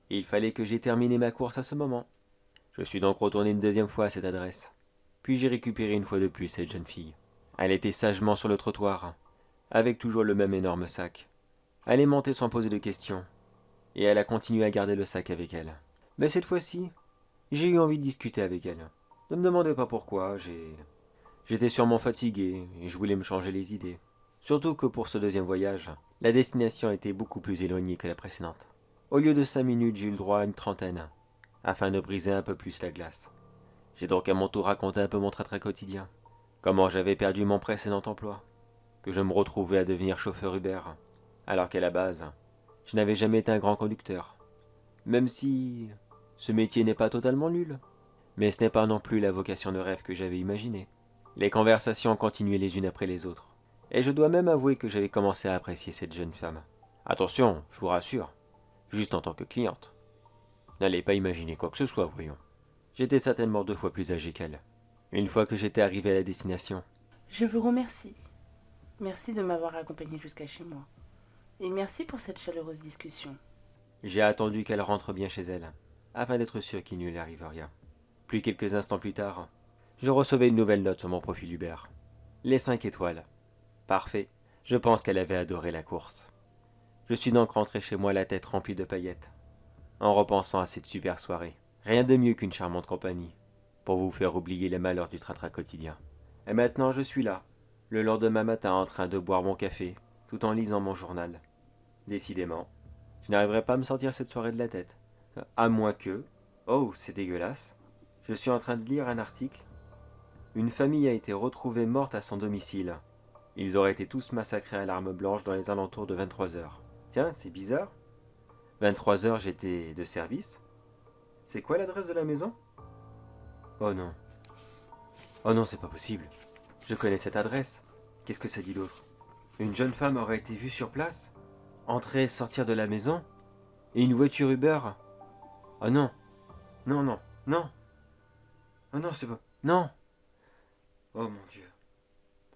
il fallait que j'aie terminé ma course à ce moment. Je suis donc retourné une deuxième fois à cette adresse. Puis j'ai récupéré une fois de plus cette jeune fille. Elle était sagement sur le trottoir, avec toujours le même énorme sac. Elle est montée sans poser de questions, et elle a continué à garder le sac avec elle. Mais cette fois-ci, j'ai eu envie de discuter avec elle. Ne me demandez pas pourquoi, j'étais sûrement fatigué, et je voulais me changer les idées. Surtout que pour ce deuxième voyage, la destination était beaucoup plus éloignée que la précédente. Au lieu de 5 minutes, j'ai eu le droit à une trentaine, afin de briser un peu plus la glace. J'ai donc à mon tour raconté un peu mon train quotidien. Comment j'avais perdu mon précédent emploi, que je me retrouvais à devenir chauffeur Uber, alors qu'à la base, je n'avais jamais été un grand conducteur. Même si ce métier n'est pas totalement nul, mais ce n'est pas non plus la vocation de rêve que j'avais imaginée. Les conversations continuaient les unes après les autres, et je dois même avouer que j'avais commencé à apprécier cette jeune femme. Attention, je vous rassure, juste en tant que cliente. N'allez pas imaginer quoi que ce soit, voyons. J'étais certainement 2 fois plus âgé qu'elle. Une fois que j'étais arrivé à la destination, Je vous remercie. Merci de m'avoir accompagné jusqu'à chez moi. Et merci pour cette chaleureuse discussion. j'ai attendu qu'elle rentre bien chez elle, afin d'être sûr qu'il ne lui arrive rien. Puis quelques instants plus tard, je recevais une nouvelle note sur mon profil Uber. Les 5 étoiles. Parfait. Je pense qu'elle avait adoré la course. Je suis donc rentré chez moi la tête remplie de paillettes, en repensant à cette super soirée. Rien de mieux qu'une charmante compagnie, pour vous faire oublier les malheurs du train-train quotidien. Et maintenant je suis là, le lendemain matin en train de boire mon café, tout en lisant mon journal. Décidément, je n'arriverai pas à me sortir cette soirée de la tête. À moins que... Oh, c'est dégueulasse. Je suis en train de lire un article. Une famille a été retrouvée morte à son domicile. Ils auraient été tous massacrés à l'arme blanche dans les alentours de 23 heures. Tiens, c'est bizarre. 23 heures, j'étais de service. C'est quoi l'adresse de la maison? Oh non. Oh non, c'est pas possible. Je connais cette adresse. Qu'est-ce que ça dit d'autre? Une jeune femme aurait été vue sur place, entrer, sortir de la maison, et une voiture Uber. Oh non. Non, non, non. Oh non, c'est pas... Non. Oh mon Dieu.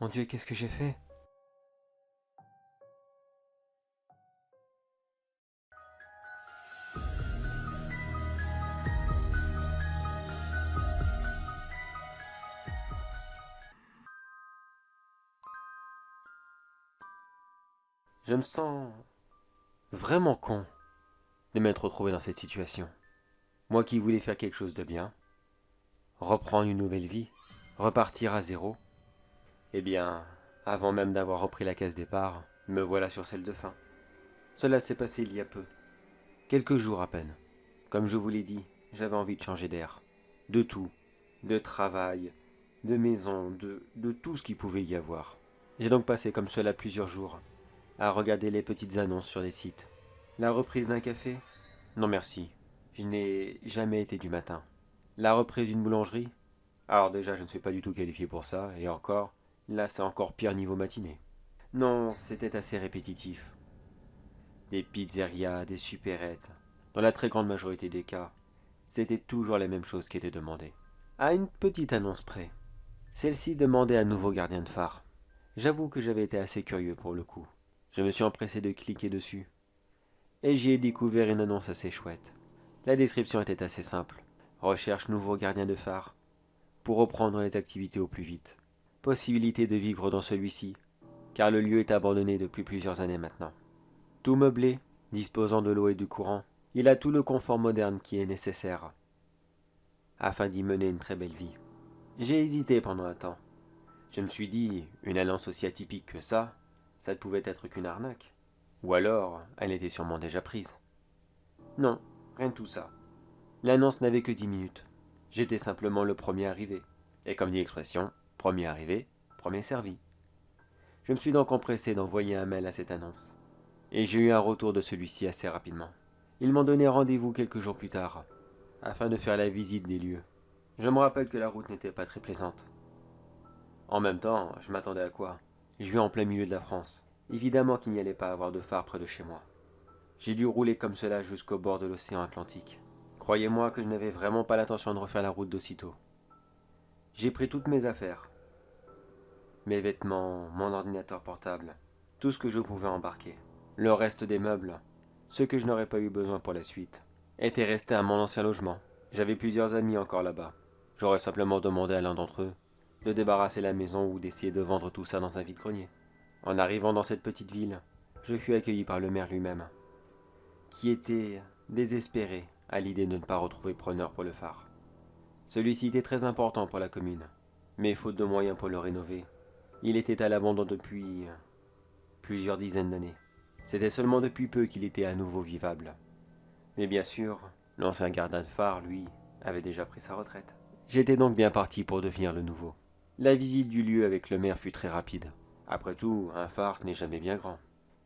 Mon Dieu, qu'est-ce que j'ai fait? Je me sens vraiment con de m'être retrouvé dans cette situation. Moi qui voulais faire quelque chose de bien, reprendre une nouvelle vie, repartir à zéro. Eh bien, avant même d'avoir repris la case départ, me voilà sur celle de fin. Cela s'est passé il y a peu, quelques jours à peine. Comme je vous l'ai dit, j'avais envie de changer d'air. De tout, de travail, de maison, de tout ce qu'il pouvait y avoir. J'ai donc passé comme cela plusieurs jours, à regarder les petites annonces sur les sites. La reprise d'un café? Non merci, je n'ai jamais été du matin. La reprise d'une boulangerie? Alors déjà, je ne suis pas du tout qualifié pour ça, et encore, là c'est encore pire niveau matinée. Non, c'était assez répétitif. Des pizzerias, des supérettes. Dans la très grande majorité des cas, c'était toujours les mêmes choses qui étaient demandées. À une petite annonce près. Celle-ci demandait un nouveau gardien de phare. J'avoue que j'avais été assez curieux pour le coup. Je me suis empressé de cliquer dessus. Et j'y ai découvert une annonce assez chouette. La description était assez simple. Recherche nouveau gardien de phare. Pour reprendre les activités au plus vite. Possibilité de vivre dans celui-ci, car le lieu est abandonné depuis plusieurs années maintenant. Tout meublé, disposant de l'eau et du courant, il a tout le confort moderne qui est nécessaire afin d'y mener une très belle vie. J'ai hésité pendant un temps. Je me suis dit, une annonce aussi atypique que ça ne pouvait être qu'une arnaque. Ou alors, elle était sûrement déjà prise. Non, rien de tout ça. L'annonce n'avait que 10 minutes. J'étais simplement le premier arrivé. Et comme dit l'expression, premier arrivé, premier servi. Je me suis donc empressé d'envoyer un mail à cette annonce. Et j'ai eu un retour de celui-ci assez rapidement. Ils m'ont donné rendez-vous quelques jours plus tard, afin de faire la visite des lieux. Je me rappelle que la route n'était pas très plaisante. En même temps, je m'attendais à quoi? Je vis en plein milieu de la France. Évidemment qu'il n'y allait pas avoir de phare près de chez moi. J'ai dû rouler comme cela jusqu'au bord de l'océan Atlantique. Croyez-moi que je n'avais vraiment pas l'intention de refaire la route d'aussitôt. J'ai pris toutes mes affaires. Mes vêtements, mon ordinateur portable, tout ce que je pouvais embarquer. Le reste des meubles, ceux que je n'aurais pas eu besoin pour la suite, étaient restés à mon ancien logement. J'avais plusieurs amis encore là-bas. J'aurais simplement demandé à l'un d'entre eux de débarrasser la maison ou d'essayer de vendre tout ça dans un vide-grenier. En arrivant dans cette petite ville, je fus accueilli par le maire lui-même, qui était désespéré à l'idée de ne pas retrouver preneur pour le phare. Celui-ci était très important pour la commune, mais faute de moyens pour le rénover, il était à l'abandon depuis plusieurs dizaines d'années. C'était seulement depuis peu qu'il était à nouveau vivable. Mais bien sûr, l'ancien gardien de phare, lui, avait déjà pris sa retraite. J'étais donc bien parti pour devenir le nouveau. La visite du lieu avec le maire fut très rapide. Après tout, un phare ce n'est jamais bien grand.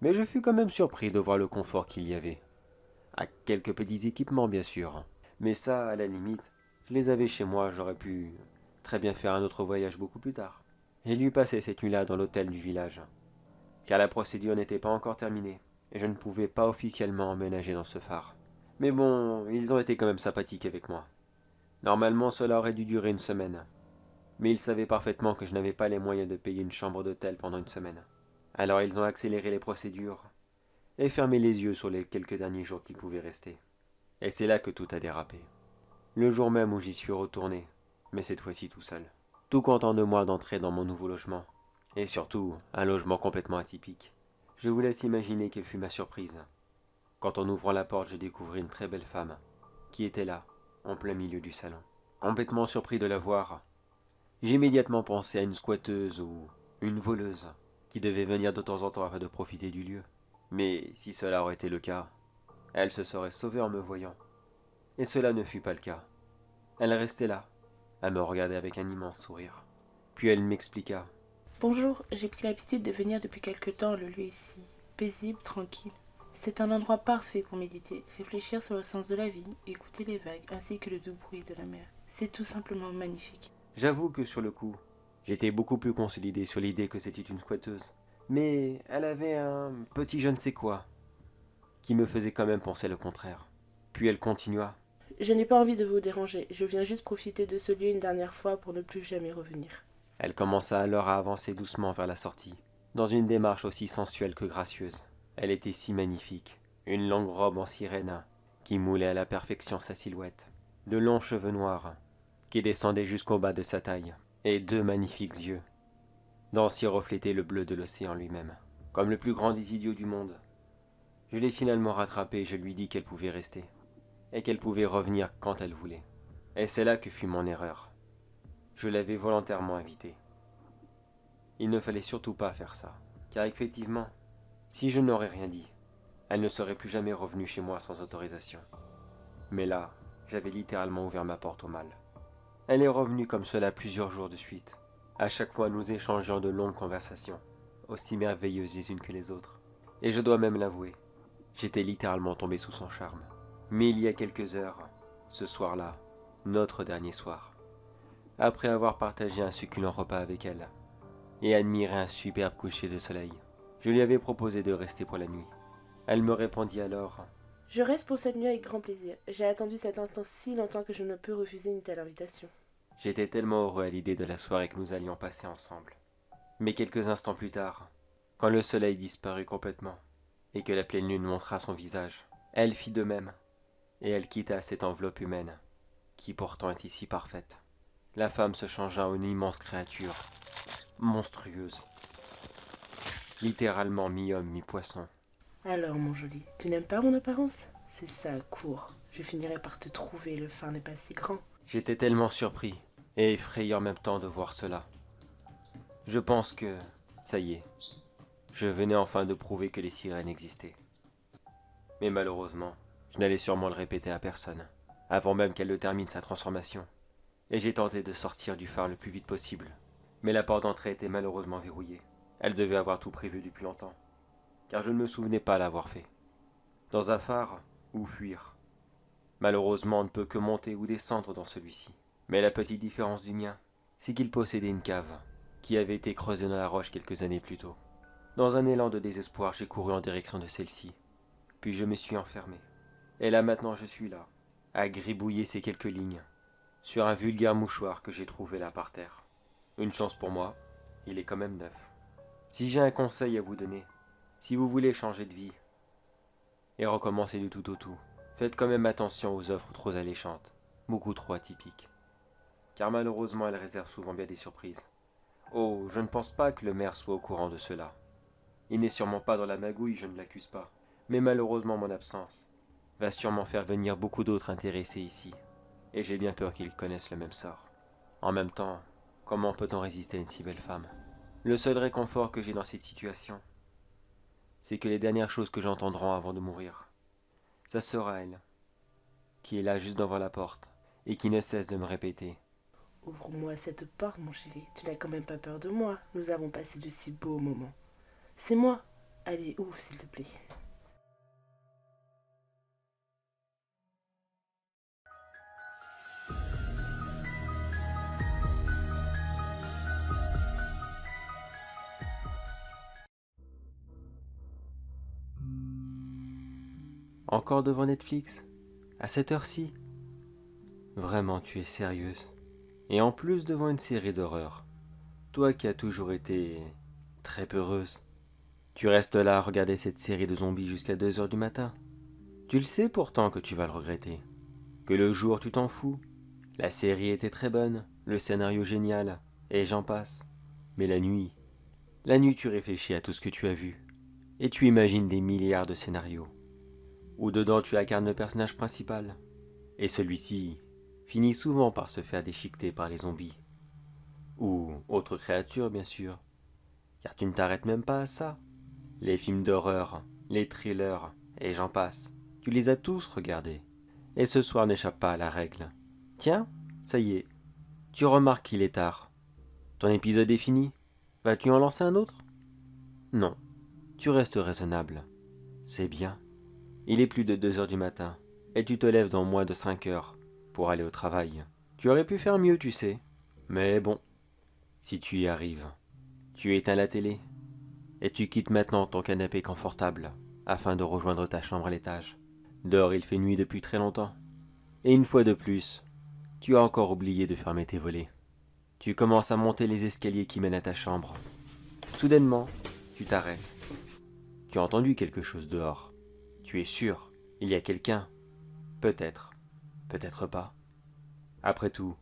Mais je fus quand même surpris de voir le confort qu'il y avait. À quelques petits équipements bien sûr. Mais ça, à la limite, je les avais chez moi, j'aurais pu très bien faire un autre voyage beaucoup plus tard. J'ai dû passer cette nuit-là dans l'hôtel du village, car la procédure n'était pas encore terminée, et je ne pouvais pas officiellement emménager dans ce phare. Mais bon, ils ont été quand même sympathiques avec moi. Normalement, cela aurait dû durer une semaine. Mais ils savaient parfaitement que je n'avais pas les moyens de payer une chambre d'hôtel pendant une semaine. Alors ils ont accéléré les procédures et fermé les yeux sur les quelques derniers jours qui pouvaient rester. Et c'est là que tout a dérapé. Le jour même où j'y suis retourné, mais cette fois-ci tout seul. Tout content de moi d'entrer dans mon nouveau logement. Et surtout, un logement complètement atypique. Je vous laisse imaginer quelle fut ma surprise. Quand en ouvrant la porte, je découvris une très belle femme, qui était là, en plein milieu du salon. Complètement surpris de la voir, j'ai immédiatement pensé à une squatteuse ou une voleuse, qui devait venir de temps en temps afin de profiter du lieu. Mais si cela aurait été le cas, elle se serait sauvée en me voyant. Et cela ne fut pas le cas. Elle restait là, à me regarder avec un immense sourire. Puis elle m'expliqua. Bonjour, j'ai pris l'habitude de venir depuis quelque temps, le lieu ici. Paisible, tranquille. C'est un endroit parfait pour méditer, réfléchir sur le sens de la vie, écouter les vagues ainsi que le doux bruit de la mer. C'est tout simplement magnifique. J'avoue que sur le coup, j'étais beaucoup plus consolidé sur l'idée que c'était une squatteuse. Mais elle avait un petit je ne sais quoi, qui me faisait quand même penser le contraire. Puis elle continua. Je n'ai pas envie de vous déranger, je viens juste profiter de ce lieu une dernière fois pour ne plus jamais revenir. Elle commença alors à avancer doucement vers la sortie, dans une démarche aussi sensuelle que gracieuse. Elle était si magnifique, une longue robe en sirène qui moulait à la perfection sa silhouette, de longs cheveux noirs qui descendaient jusqu'au bas de sa taille, et deux magnifiques yeux, dont s'y reflétait le bleu de l'océan lui-même. Comme le plus grand des idiots du monde, je l'ai finalement rattrapée et je lui dis qu'elle pouvait rester, et qu'elle pouvait revenir quand elle voulait. Et c'est là que fut mon erreur. Je l'avais volontairement invitée. Il ne fallait surtout pas faire ça, car effectivement, si je n'aurais rien dit, elle ne serait plus jamais revenue chez moi sans autorisation. Mais là, j'avais littéralement ouvert ma porte au mal. Elle est revenue comme cela plusieurs jours de suite. À chaque fois, nous échangions de longues conversations, aussi merveilleuses les unes que les autres. Et je dois même l'avouer, j'étais littéralement tombé sous son charme. Mais il y a quelques heures, ce soir-là, notre dernier soir, après avoir partagé un succulent repas avec elle, et admiré un superbe coucher de soleil, je lui avais proposé de rester pour la nuit. Elle me répondit alors. Je reste pour cette nuit avec grand plaisir. J'ai attendu cet instant si longtemps que je ne peux refuser une telle invitation. J'étais tellement heureux à l'idée de la soirée que nous allions passer ensemble. Mais quelques instants plus tard, quand le soleil disparut complètement, et que la pleine lune montra son visage, elle fit de même, et elle quitta cette enveloppe humaine, qui pourtant est si parfaite. La femme se changea en une immense créature, monstrueuse, littéralement mi-homme, mi-poisson. Alors, mon joli, tu n'aimes pas mon apparence? C'est ça, cours. Je finirai par te trouver, le phare n'est pas si grand. J'étais tellement surpris et effrayé en même temps de voir cela. Je pense que, ça y est, je venais enfin de prouver que les sirènes existaient. Mais malheureusement, je n'allais sûrement le répéter à personne, avant même qu'elle ne termine sa transformation. Et j'ai tenté de sortir du phare le plus vite possible. Mais la porte d'entrée était malheureusement verrouillée. Elle devait avoir tout prévu depuis longtemps, car je ne me souvenais pas l'avoir fait. Dans un phare, où fuir? Malheureusement, on ne peut que monter ou descendre dans celui-ci. Mais la petite différence du mien, c'est qu'il possédait une cave, qui avait été creusée dans la roche quelques années plus tôt. Dans un élan de désespoir, j'ai couru en direction de celle-ci, puis je me suis enfermé. Et là maintenant je suis là, à gribouiller ces quelques lignes, sur un vulgaire mouchoir que j'ai trouvé là par terre. Une chance pour moi, il est quand même neuf. Si j'ai un conseil à vous donner, si vous voulez changer de vie, et recommencer du tout au tout, faites quand même attention aux offres trop alléchantes, beaucoup trop atypiques. Car malheureusement elles réservent souvent bien des surprises. Oh, je ne pense pas que le maire soit au courant de cela. Il n'est sûrement pas dans la magouille, je ne l'accuse pas. Mais malheureusement mon absence va sûrement faire venir beaucoup d'autres intéressés ici. Et j'ai bien peur qu'ils connaissent le même sort. En même temps, comment peut-on résister à une si belle femme? Le seul réconfort que j'ai dans cette situation, c'est que les dernières choses que j'entendrai avant de mourir, ça sera elle, qui est là juste devant la porte, et qui ne cesse de me répéter. Ouvre-moi cette porte, mon chéri. Tu n'as quand même pas peur de moi. Nous avons passé de si beaux moments. C'est moi. Allez, ouvre, s'il te plaît. Encore devant Netflix? À cette heure-ci? Vraiment, tu es sérieuse? Et en plus devant une série d'horreur. Toi qui as toujours été très peureuse. Tu restes là à regarder cette série de zombies jusqu'à 2 heures du matin. Tu le sais pourtant que tu vas le regretter. Que le jour tu t'en fous. La série était très bonne, le scénario génial, et j'en passe. Mais la nuit tu réfléchis à tout ce que tu as vu. Et tu imagines des milliards de scénarios. Où dedans tu incarnes le personnage principal. Et celui-ci finit souvent par se faire déchiqueter par les zombies. Ou autres créatures, bien sûr. Car tu ne t'arrêtes même pas à ça. Les films d'horreur, les thrillers, et j'en passe. Tu les as tous regardés. Et ce soir n'échappe pas à la règle. Tiens, ça y est. Tu remarques qu'il est tard. Ton épisode est fini. Vas-tu en lancer un autre? Non. Tu restes raisonnable. C'est bien. Il est plus de 2 heures du matin, et tu te lèves dans moins de 5 heures pour aller au travail. Tu aurais pu faire mieux, tu sais. Mais bon, si tu y arrives, tu éteins la télé, et tu quittes maintenant ton canapé confortable, afin de rejoindre ta chambre à l'étage. Dehors il fait nuit depuis très longtemps, et une fois de plus, tu as encore oublié de fermer tes volets. Tu commences à monter les escaliers qui mènent à ta chambre. Soudainement, tu t'arrêtes. Tu as entendu quelque chose dehors. Tu es sûr, il y a quelqu'un. Peut-être, peut-être pas. Après tout,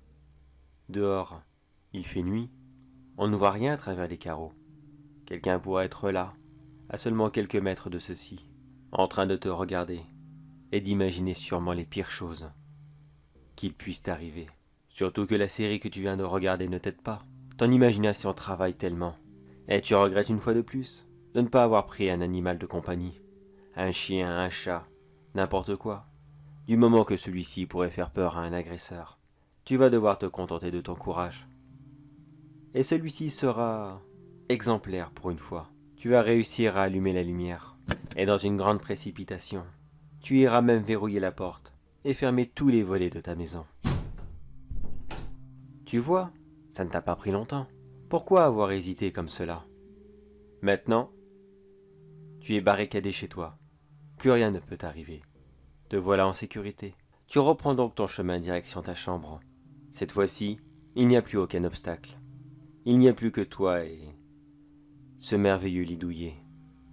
dehors, il fait nuit. On ne voit rien à travers les carreaux. Quelqu'un pourrait être là, à seulement quelques mètres de ceci, en train de te regarder et d'imaginer sûrement les pires choses qu'il puisse t'arriver. Surtout que la série que tu viens de regarder ne t'aide pas. Ton imagination travaille tellement. Et tu regrettes une fois de plus de ne pas avoir pris un animal de compagnie. Un chien, un chat, n'importe quoi. Du moment que celui-ci pourrait faire peur à un agresseur, tu vas devoir te contenter de ton courage. Et celui-ci sera exemplaire pour une fois. Tu vas réussir à allumer la lumière. Et dans une grande précipitation, tu iras même verrouiller la porte et fermer tous les volets de ta maison. Tu vois, ça ne t'a pas pris longtemps. Pourquoi avoir hésité comme cela? Maintenant, tu es barricadé chez toi. Plus rien ne peut t'arriver. Te voilà en sécurité. Tu reprends donc ton chemin direction ta chambre. Cette fois-ci, il n'y a plus aucun obstacle. Il n'y a plus que toi et ce merveilleux lit douillet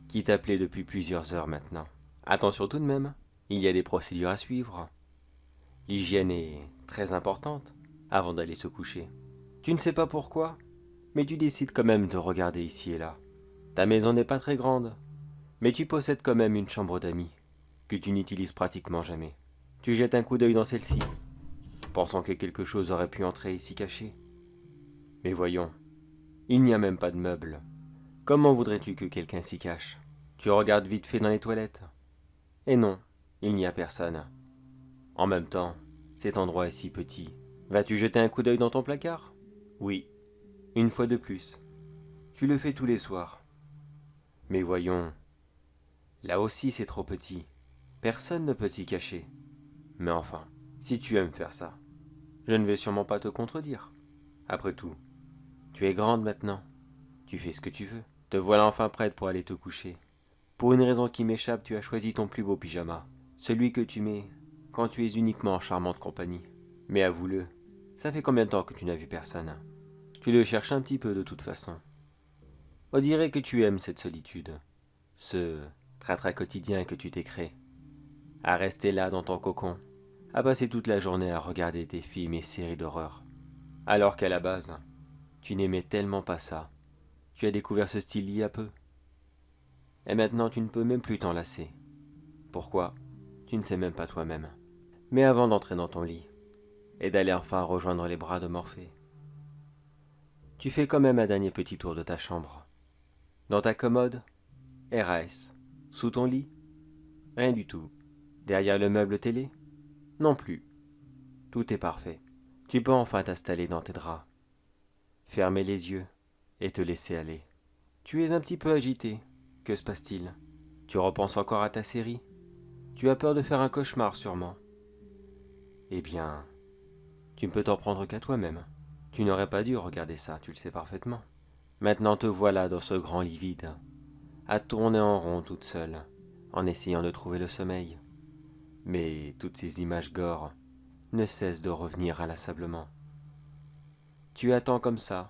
qui t'appelait depuis plusieurs heures maintenant. Attention tout de même, il y a des procédures à suivre. L'hygiène est très importante avant d'aller se coucher. Tu ne sais pas pourquoi, mais tu décides quand même de regarder ici et là. Ta maison n'est pas très grande, mais tu possèdes quand même une chambre d'amis que tu n'utilises pratiquement jamais. Tu jettes un coup d'œil dans celle-ci, pensant que quelque chose aurait pu entrer ici caché. Mais voyons, il n'y a même pas de meubles. Comment voudrais-tu que quelqu'un s'y cache? Tu regardes vite fait dans les toilettes. Et non, il n'y a personne. En même temps, cet endroit est si petit. Vas-tu jeter un coup d'œil dans ton placard? Oui, une fois de plus. Tu le fais tous les soirs. Mais voyons, là aussi c'est trop petit. Personne ne peut s'y cacher. Mais enfin, si tu aimes faire ça, je ne vais sûrement pas te contredire. Après tout, tu es grande maintenant. Tu fais ce que tu veux. Te voilà enfin prête pour aller te coucher. Pour une raison qui m'échappe, tu as choisi ton plus beau pyjama. Celui que tu mets quand tu es uniquement en charmante compagnie. Mais avoue-le, ça fait combien de temps que tu n'as vu personne? Tu le cherches un petit peu de toute façon. On dirait que tu aimes cette solitude, ce train-train quotidien que tu t'es créé, à rester là dans ton cocon, à passer toute la journée à regarder tes films et séries d'horreur. Alors qu'à la base, tu n'aimais tellement pas ça. Tu as découvert ce style il y a peu. Et maintenant tu ne peux même plus t'en lasser. Pourquoi? Tu ne sais même pas toi-même. Mais avant d'entrer dans ton lit, et d'aller enfin rejoindre les bras de Morphée, tu fais quand même un dernier petit tour de ta chambre. Dans ta commode, RAS. Sous ton lit, rien du tout. Derrière le meuble télé, non plus. Tout est parfait. Tu peux enfin t'installer dans tes draps, fermer les yeux et te laisser aller. Tu es un petit peu agité. Que se passe-t-il? Tu repenses encore à ta série? Tu as peur de faire un cauchemar sûrement. Eh bien, tu ne peux t'en prendre qu'à toi-même. Tu n'aurais pas dû regarder ça, tu le sais parfaitement. Maintenant te voilà dans ce grand lit vide, à tourner en rond toute seule, en essayant de trouver le sommeil. Mais toutes ces images gore ne cessent de revenir inlassablement. Tu attends comme ça.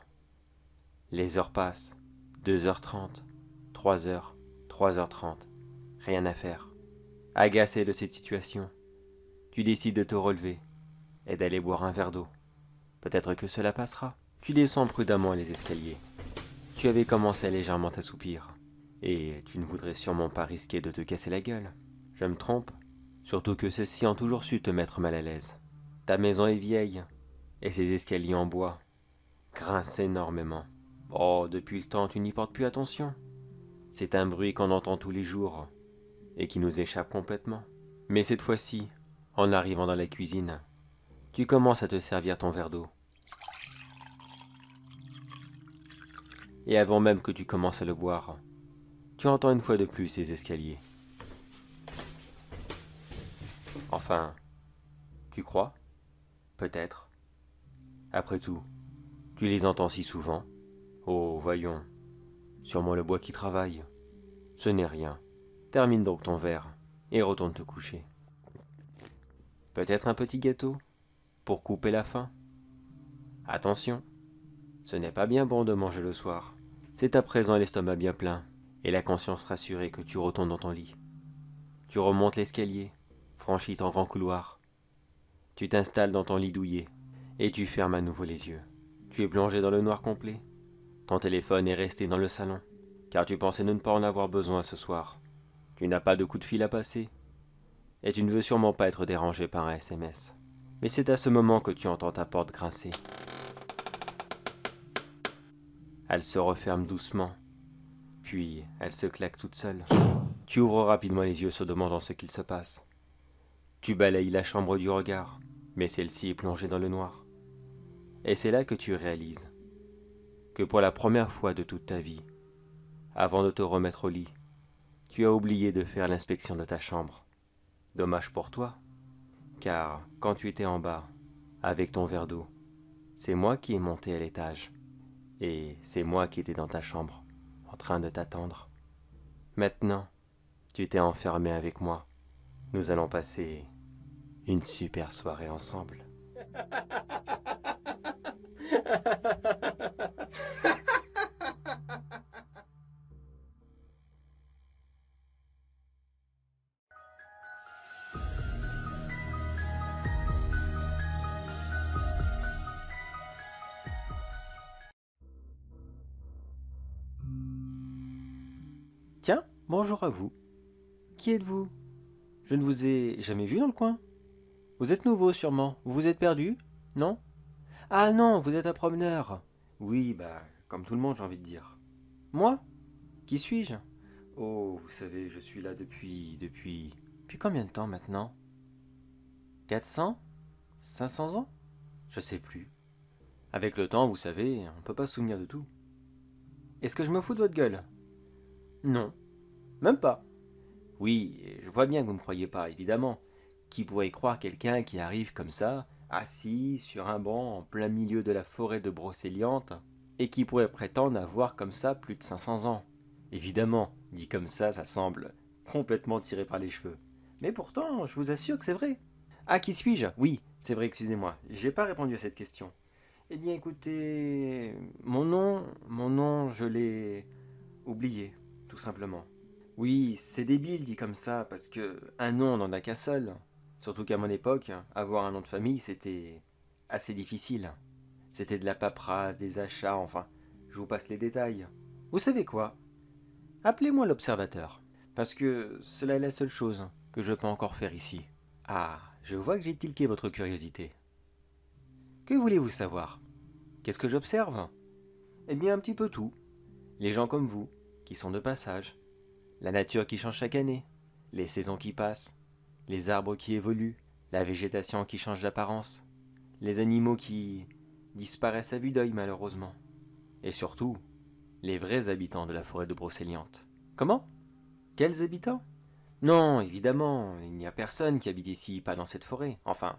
Les heures passent, 2h30, 3h, 3h30, rien à faire. Agacé de cette situation, tu décides de te relever et d'aller boire un verre d'eau. Peut-être que cela passera. Tu descends prudemment les escaliers. Tu avais commencé à légèrement t'assoupir, et tu ne voudrais sûrement pas risquer de te casser la gueule. Je me trompe? Surtout que ceux-ci ont toujours su te mettre mal à l'aise. Ta maison est vieille, et ses escaliers en bois grincent énormément. Oh, depuis le temps, tu n'y portes plus attention. C'est un bruit qu'on entend tous les jours, et qui nous échappe complètement. Mais cette fois-ci, en arrivant dans la cuisine, tu commences à te servir ton verre d'eau. Et avant même que tu commences à le boire, tu entends une fois de plus ces escaliers. Enfin, tu crois? Peut-être. Après tout, tu les entends si souvent. Oh, voyons, sûrement le bois qui travaille. Ce n'est rien. Termine donc ton verre et retourne te coucher. Peut-être un petit gâteau pour couper la faim. Attention, ce n'est pas bien bon de manger le soir. C'est à présent l'estomac bien plein et la conscience rassurée que tu retournes dans ton lit. Tu remontes l'escalier, franchis ton grand couloir. Tu t'installes dans ton lit douillet et tu fermes à nouveau les yeux. Tu es plongé dans le noir complet. Ton téléphone est resté dans le salon, car tu pensais ne pas en avoir besoin ce soir. Tu n'as pas de coup de fil à passer, et tu ne veux sûrement pas être dérangé par un SMS. Mais c'est à ce moment que tu entends ta porte grincer. Elle se referme doucement, puis elle se claque toute seule. Tu ouvres rapidement les yeux se demandant ce qu'il se passe. Tu balayes la chambre du regard, mais celle-ci est plongée dans le noir. Et c'est là que tu réalises que pour la première fois de toute ta vie, avant de te remettre au lit, tu as oublié de faire l'inspection de ta chambre. Dommage pour toi, car quand tu étais en bas, avec ton verre d'eau, c'est moi qui ai monté à l'étage, et c'est moi qui étais dans ta chambre, en train de t'attendre. Maintenant, tu t'es enfermé avec moi. Nous allons passer une super soirée ensemble. Tiens, bonjour à vous. Qui êtes-vous? Je ne vous ai jamais vu dans le coin. Vous êtes nouveau sûrement. Vous vous êtes perdu? Non? Ah non, vous êtes un promeneur. Oui, bah, comme tout le monde, j'ai envie de dire. Moi? Qui suis-je? Oh, vous savez, je suis là depuis combien de temps maintenant? 400? 500 ans? Je sais plus. Avec le temps, vous savez, on peut pas se souvenir de tout. Est-ce que je me fous de votre gueule? Non, même pas. Oui, je vois bien que vous ne me croyez pas, évidemment. Qui pourrait croire quelqu'un qui arrive comme ça, assis sur un banc en plein milieu de la forêt de Brocéliande, et qui pourrait prétendre avoir comme ça plus de 500 ans? Évidemment, dit comme ça semble complètement tiré par les cheveux. Mais pourtant, je vous assure que c'est vrai. Ah, qui suis-je? Oui, c'est vrai, excusez-moi, j'ai pas répondu à cette question. Eh bien, écoutez, mon nom, je l'ai oublié, tout simplement. Oui, c'est débile dit comme ça, parce que un nom, on n'en a qu'un seul. Surtout qu'à mon époque, avoir un nom de famille, c'était assez difficile. C'était de la paperasse, des achats, enfin, je vous passe les détails. Vous savez quoi? Appelez-moi l'observateur, parce que cela est la seule chose que je peux encore faire ici. Ah, je vois que j'ai tilqué votre curiosité. Que voulez-vous savoir? Qu'est-ce que j'observe? Eh bien, un petit peu tout. Les gens comme vous, qui sont de passage. La nature qui change chaque année. Les saisons qui passent. Les arbres qui évoluent. La végétation qui change d'apparence. Les animaux qui disparaissent à vue d'œil, malheureusement. Et surtout, les vrais habitants de la forêt de Brocéliande. Comment? Quels habitants? Non, évidemment, il n'y a personne qui habite ici, pas dans cette forêt. Enfin,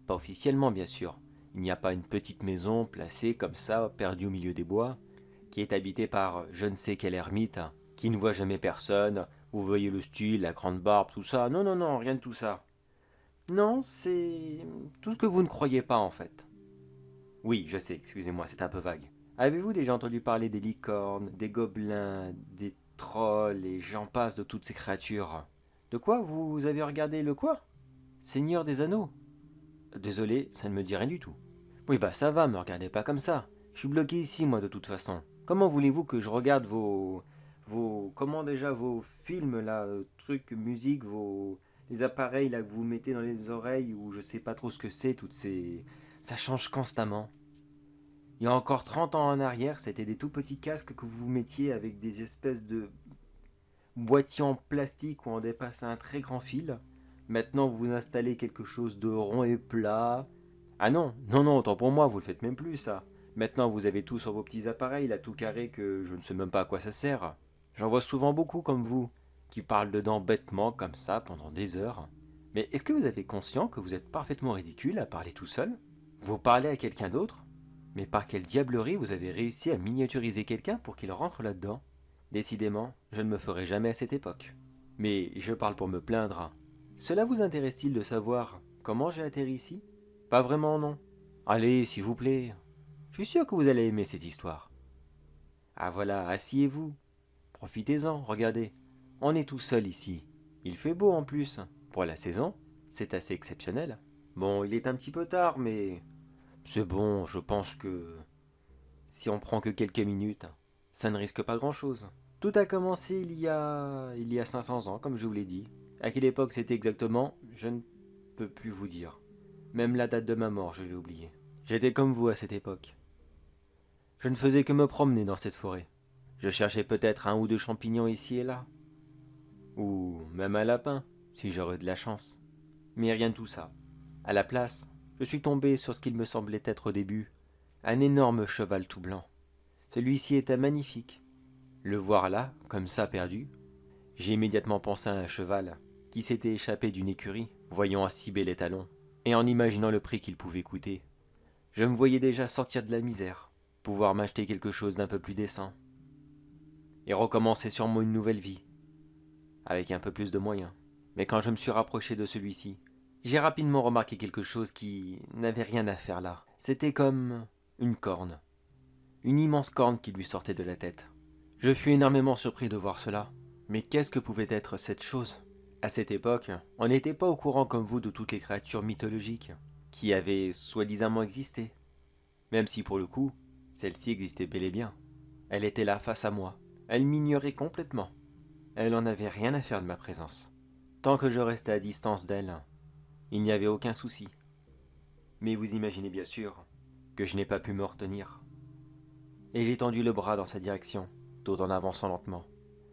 pas officiellement, bien sûr. Il n'y a pas une petite maison placée comme ça, perdue au milieu des bois, qui est habitée par je ne sais quel ermite, qui ne voit jamais personne. Vous voyez le style, la grande barbe, tout ça. Non, non, non, rien de tout ça. Non, c'est tout ce que vous ne croyez pas en fait. Oui, je sais, excusez-moi, c'est un peu vague. Avez-vous déjà entendu parler des licornes, des gobelins, des trolls et j'en passe de toutes ces créatures? De quoi vous avez regardé le quoi? Seigneur des Anneaux? Désolé, ça ne me dit rien du tout. Oui, bah ça va, me regardez pas comme ça. Je suis bloqué ici, moi, de toute façon. Comment voulez-vous que je regarde comment déjà vos films, là, trucs, musique, les appareils, là, que vous mettez dans les oreilles, ou je sais pas trop ce que c'est, toutes ces... Ça change constamment. Il y a encore 30 ans en arrière, c'était des tout petits casques que vous mettiez avec des espèces de boîtiers en plastique où on dépasse un très grand fil. Maintenant, vous installez quelque chose de rond et plat. Ah non, non, non, autant pour moi, vous le faites même plus, ça. Maintenant, vous avez tout sur vos petits appareils, là, tout carré, que je ne sais même pas à quoi ça sert. J'en vois souvent beaucoup comme vous, qui parlent dedans bêtement, comme ça, pendant des heures. Mais est-ce que vous avez conscience que vous êtes parfaitement ridicule à parler tout seul? Vous parlez à quelqu'un d'autre? Mais par quelle diablerie vous avez réussi à miniaturiser quelqu'un pour qu'il rentre là-dedans? Décidément, je ne me ferai jamais à cette époque. Mais je parle pour me plaindre. Cela vous intéresse-t-il de savoir comment j'ai atterri ici? Pas vraiment, non. Allez, s'il vous plaît. Je suis sûr que vous allez aimer cette histoire. Ah voilà, asseyez-vous. Profitez-en, regardez. On est tout seul ici. Il fait beau en plus. Pour la saison, c'est assez exceptionnel. Bon, il est un petit peu tard, mais c'est bon, je pense que si on prend que quelques minutes, ça ne risque pas grand-chose. Tout a commencé il y a 500 ans, comme je vous l'ai dit. À quelle époque c'était exactement, je ne peux plus vous dire. Même la date de ma mort, je l'ai oublié. J'étais comme vous à cette époque. Je ne faisais que me promener dans cette forêt. Je cherchais peut-être un ou deux champignons ici et là. Ou même un lapin, si j'aurais de la chance. Mais rien de tout ça. À la place, je suis tombé sur ce qu'il me semblait être au début, un énorme cheval tout blanc. Celui-ci était magnifique. Le voir là, comme ça perdu, j'ai immédiatement pensé à un cheval qui s'était échappé d'une écurie, voyant un si bel étalon, et en imaginant le prix qu'il pouvait coûter. Je me voyais déjà sortir de la misère, pouvoir m'acheter quelque chose d'un peu plus décent, et recommencer sûrement une nouvelle vie, avec un peu plus de moyens. Mais quand je me suis rapproché de celui-ci, j'ai rapidement remarqué quelque chose qui n'avait rien à faire là. C'était comme une corne, une immense corne qui lui sortait de la tête. Je fus énormément surpris de voir cela. Mais qu'est-ce que pouvait être cette chose? À cette époque, on n'était pas au courant comme vous de toutes les créatures mythologiques qui avaient soi-disant existé. Même si pour le coup, celle-ci existait bel et bien. Elle était là face à moi. Elle m'ignorait complètement. Elle n'en avait rien à faire de ma présence. Tant que je restais à distance d'elle, il n'y avait aucun souci. Mais vous imaginez bien sûr que je n'ai pas pu me retenir. Et j'ai tendu le bras dans sa direction, tout en avançant lentement,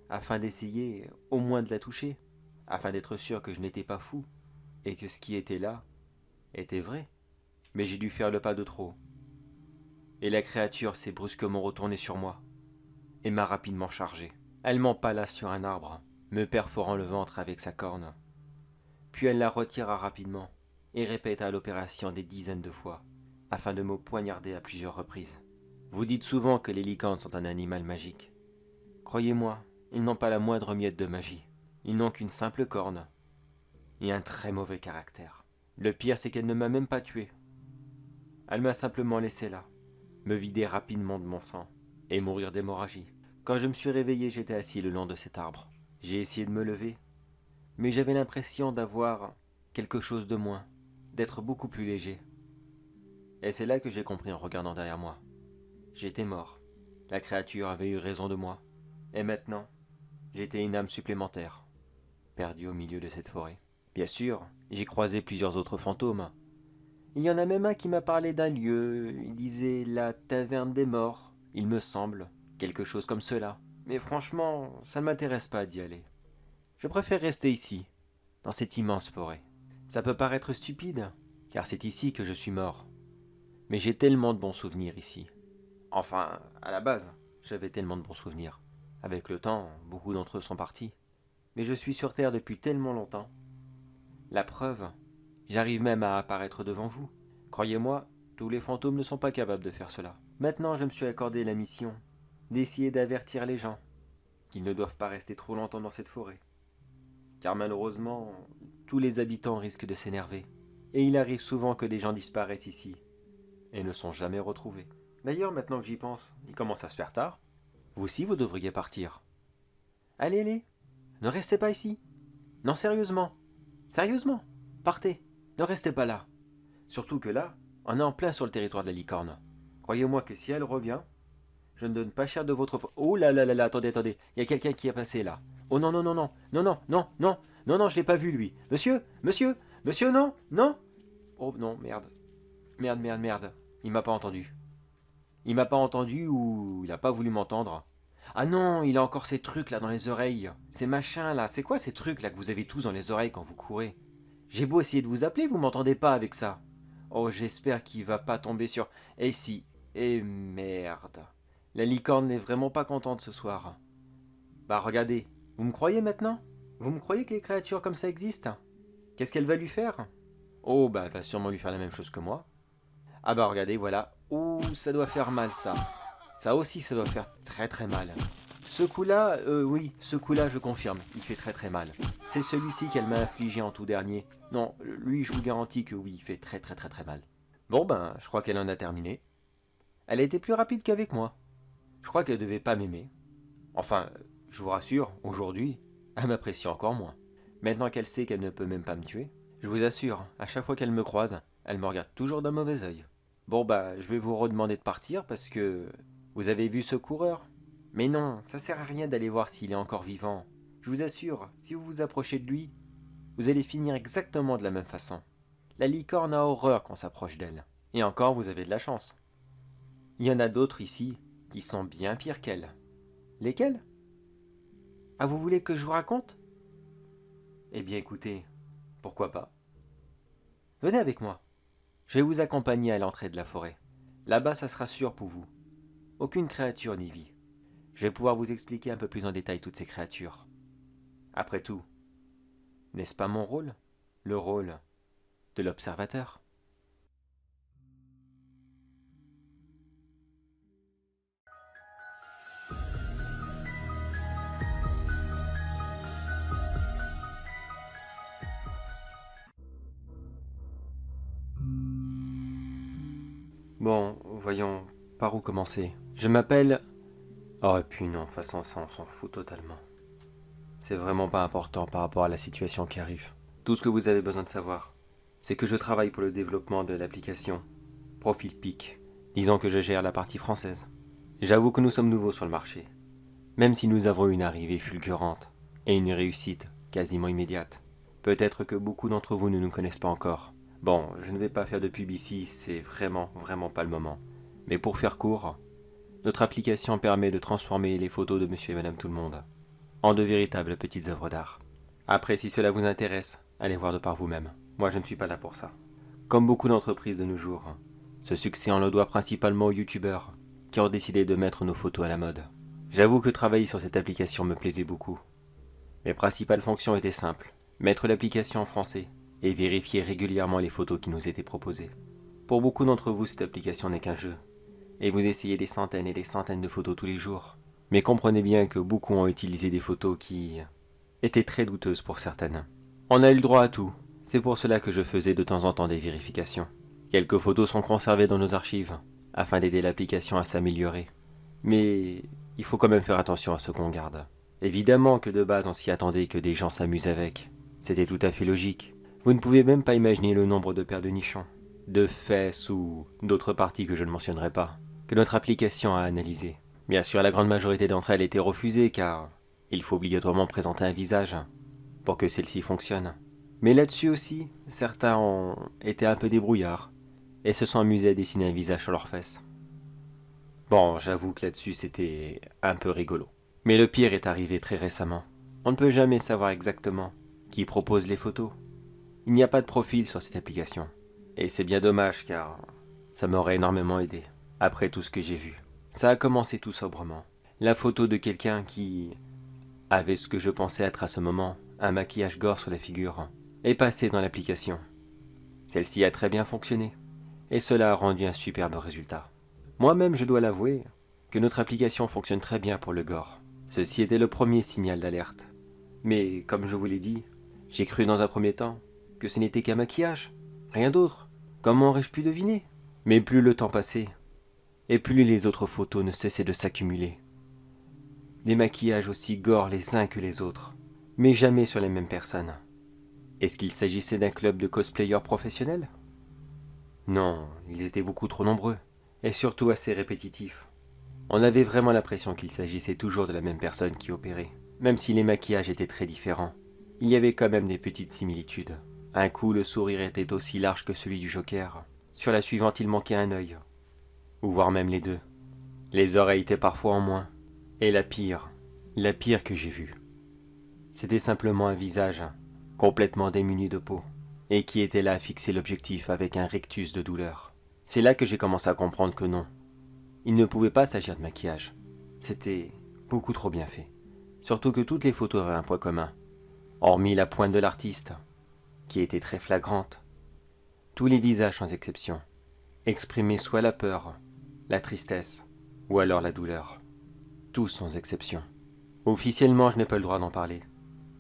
afin d'essayer au moins de la toucher, afin d'être sûr que je n'étais pas fou, et que ce qui était là était vrai. Mais j'ai dû faire le pas de trop. Et la créature s'est brusquement retournée sur moi, et m'a rapidement chargé. Elle m'empala sur un arbre, me perforant le ventre avec sa corne. Puis elle la retira rapidement, et répéta l'opération des dizaines de fois, afin de me poignarder à plusieurs reprises. Vous dites souvent que les licornes sont un animal magique. Croyez-moi, ils n'ont pas la moindre miette de magie. Ils n'ont qu'une simple corne, et un très mauvais caractère. Le pire, c'est qu'elle ne m'a même pas tué. Elle m'a simplement laissé là, me vider rapidement de mon sang, et mourir d'hémorragie. Quand je me suis réveillé, j'étais assis le long de cet arbre. J'ai essayé de me lever, mais j'avais l'impression d'avoir quelque chose de moins, d'être beaucoup plus léger. Et c'est là que j'ai compris en regardant derrière moi. J'étais mort. La créature avait eu raison de moi. Et maintenant, j'étais une âme supplémentaire, perdue au milieu de cette forêt. Bien sûr, j'ai croisé plusieurs autres fantômes. Il y en a même un qui m'a parlé d'un lieu, il disait la taverne des morts, il me semble, quelque chose comme cela. Mais franchement, ça ne m'intéresse pas d'y aller. Je préfère rester ici, dans cette immense forêt. Ça peut paraître stupide, car c'est ici que je suis mort. Mais j'ai tellement de bons souvenirs ici. Enfin, à la base, j'avais tellement de bons souvenirs. Avec le temps, beaucoup d'entre eux sont partis. Mais je suis sur Terre depuis tellement longtemps. La preuve, j'arrive même à apparaître devant vous. Croyez-moi, tous les fantômes ne sont pas capables de faire cela. Maintenant, je me suis accordé la mission d'essayer d'avertir les gens qu'ils ne doivent pas rester trop longtemps dans cette forêt. Car malheureusement, tous les habitants risquent de s'énerver. Et il arrive souvent que des gens disparaissent ici et ne sont jamais retrouvés. D'ailleurs, maintenant que j'y pense, il commence à se faire tard. Vous aussi, vous devriez partir. Allez, allez, ne restez pas ici. Non, sérieusement. Sérieusement, partez. Ne restez pas là. Surtout que là, on est en plein sur le territoire de la licorne. Croyez-moi que si elle revient, je ne donne pas cher de votre... Oh là là là là, attendez, attendez. Il y a quelqu'un qui est passé là. Oh non, non, non, non, non, non, non, non, non, non, je l'ai pas vu lui. Monsieur, monsieur, monsieur, non, non. Oh non, merde. Merde, merde, merde. Il m'a pas entendu. Il m'a pas entendu ou il a pas voulu m'entendre. Ah non, il a encore ces trucs là dans les oreilles. Ces machins là. C'est quoi ces trucs là que vous avez tous dans les oreilles quand vous courez? J'ai beau essayer de vous appeler, vous m'entendez pas avec ça. Oh, j'espère qu'il va pas tomber sur... Eh si. Eh merde. La licorne n'est vraiment pas contente ce soir. Bah regardez. Vous me croyez maintenant? Vous me croyez que les créatures comme ça existent? Qu'est-ce qu'elle va lui faire? Oh, bah, elle va sûrement lui faire la même chose que moi. Ah bah, regardez, voilà. Ouh, ça doit faire mal, ça. Ça aussi, ça doit faire très très mal. Ce coup-là, oui, ce coup-là, je confirme, il fait très très mal. C'est celui-ci qu'elle m'a infligé en tout dernier. Non, lui, je vous garantis que oui, il fait très très très très mal. Bon ben, je crois qu'elle en a terminé. Elle a été plus rapide qu'avec moi. Je crois qu'elle devait pas m'aimer. Enfin, je vous rassure, aujourd'hui, elle m'apprécie encore moins. Maintenant qu'elle sait qu'elle ne peut même pas me tuer, je vous assure, à chaque fois qu'elle me croise, elle me regarde toujours d'un mauvais œil. Bon bah, je vais vous redemander de partir parce que... Vous avez vu ce coureur? Mais non, ça sert à rien d'aller voir s'il est encore vivant. Je vous assure, si vous vous approchez de lui, vous allez finir exactement de la même façon. La licorne a horreur qu'on s'approche d'elle. Et encore, vous avez de la chance. Il y en a d'autres ici qui sont bien pires qu'elle. Lesquelles? Ah, vous voulez que je vous raconte? Eh bien écoutez, pourquoi pas? Venez avec moi. Je vais vous accompagner à l'entrée de la forêt. Là-bas, ça sera sûr pour vous. Aucune créature n'y vit. Je vais pouvoir vous expliquer un peu plus en détail toutes ces créatures. Après tout, n'est-ce pas mon rôle? Le rôle de l'observateur. Bon, voyons, par où commencer? Je m'appelle... Oh, et puis non, de toute façon, ça, on s'en fout totalement. C'est vraiment pas important par rapport à la situation qui arrive. Tout ce que vous avez besoin de savoir, c'est que je travaille pour le développement de l'application Profil Pic. Disons que je gère la partie française. J'avoue que nous sommes nouveaux sur le marché. Même si nous avons une arrivée fulgurante et une réussite quasiment immédiate, peut-être que beaucoup d'entre vous ne nous connaissent pas encore. Bon, je ne vais pas faire de pub ici, c'est vraiment pas le moment. Mais pour faire court, notre application permet de transformer les photos de monsieur et madame tout le monde en de véritables petites œuvres d'art. Après, si cela vous intéresse, allez voir de par vous-même. Moi, je ne suis pas là pour ça. Comme beaucoup d'entreprises de nos jours, ce succès on le doit principalement aux youtubeurs qui ont décidé de mettre nos photos à la mode. J'avoue que travailler sur cette application me plaisait beaucoup. Mes principales fonctions étaient simples. Mettre l'application en français et vérifier régulièrement les photos qui nous étaient proposées. Pour beaucoup d'entre vous, cette application n'est qu'un jeu. Et vous essayez des centaines et des centaines de photos tous les jours. Mais comprenez bien que beaucoup ont utilisé des photos qui étaient très douteuses pour certaines. On a eu le droit à tout. C'est pour cela que je faisais de temps en temps des vérifications. Quelques photos sont conservées dans nos archives, afin d'aider l'application à s'améliorer. Mais il faut quand même faire attention à ce qu'on garde. Évidemment que de base on s'y attendait que des gens s'amusent avec. C'était tout à fait logique. Vous ne pouvez même pas imaginer le nombre de paires de nichons, de fesses ou d'autres parties que je ne mentionnerai pas, que notre application a analysées. Bien sûr, la grande majorité d'entre elles étaient refusées car il faut obligatoirement présenter un visage pour que celle-ci fonctionne. Mais là-dessus aussi, certains ont été un peu débrouillards et se sont amusés à dessiner un visage sur leurs fesses. Bon, j'avoue que là-dessus c'était un peu rigolo. Mais le pire est arrivé très récemment. On ne peut jamais savoir exactement qui propose les photos. Il n'y a pas de profil sur cette application. Et c'est bien dommage car ça m'aurait énormément aidé, après tout ce que j'ai vu. Ça a commencé tout sobrement. La photo de quelqu'un qui avait ce que je pensais être à ce moment, un maquillage gore sur la figure, est passée dans l'application. Celle-ci a très bien fonctionné, et cela a rendu un superbe résultat. Moi-même, je dois l'avouer, que notre application fonctionne très bien pour le gore. Ceci était le premier signal d'alerte. Mais, comme je vous l'ai dit, j'ai cru dans un premier temps que ce n'était qu'un maquillage, rien d'autre. Comment aurais-je pu deviner? Mais plus le temps passait, et plus les autres photos ne cessaient de s'accumuler. Des maquillages aussi gore les uns que les autres, mais jamais sur les mêmes personnes. Est-ce qu'il s'agissait d'un club de cosplayers professionnels? Non, ils étaient beaucoup trop nombreux, et surtout assez répétitifs. On avait vraiment l'impression qu'il s'agissait toujours de la même personne qui opérait. Même si les maquillages étaient très différents, il y avait quand même des petites similitudes. Un coup, le sourire était aussi large que celui du Joker. Sur la suivante, il manquait un œil. Ou voire même les deux. Les oreilles étaient parfois en moins. Et la pire que j'ai vue, c'était simplement un visage complètement démuni de peau, et qui était là à fixer l'objectif avec un rictus de douleur. C'est là que j'ai commencé à comprendre que non, il ne pouvait pas s'agir de maquillage. C'était beaucoup trop bien fait. Surtout que toutes les photos avaient un point commun, hormis la pointe de l'artiste. qui était très flagrante. Tous les visages sans exception exprimaient soit la peur, la tristesse, ou alors la douleur. Tous sans exception. Officiellement, je n'ai pas le droit d'en parler.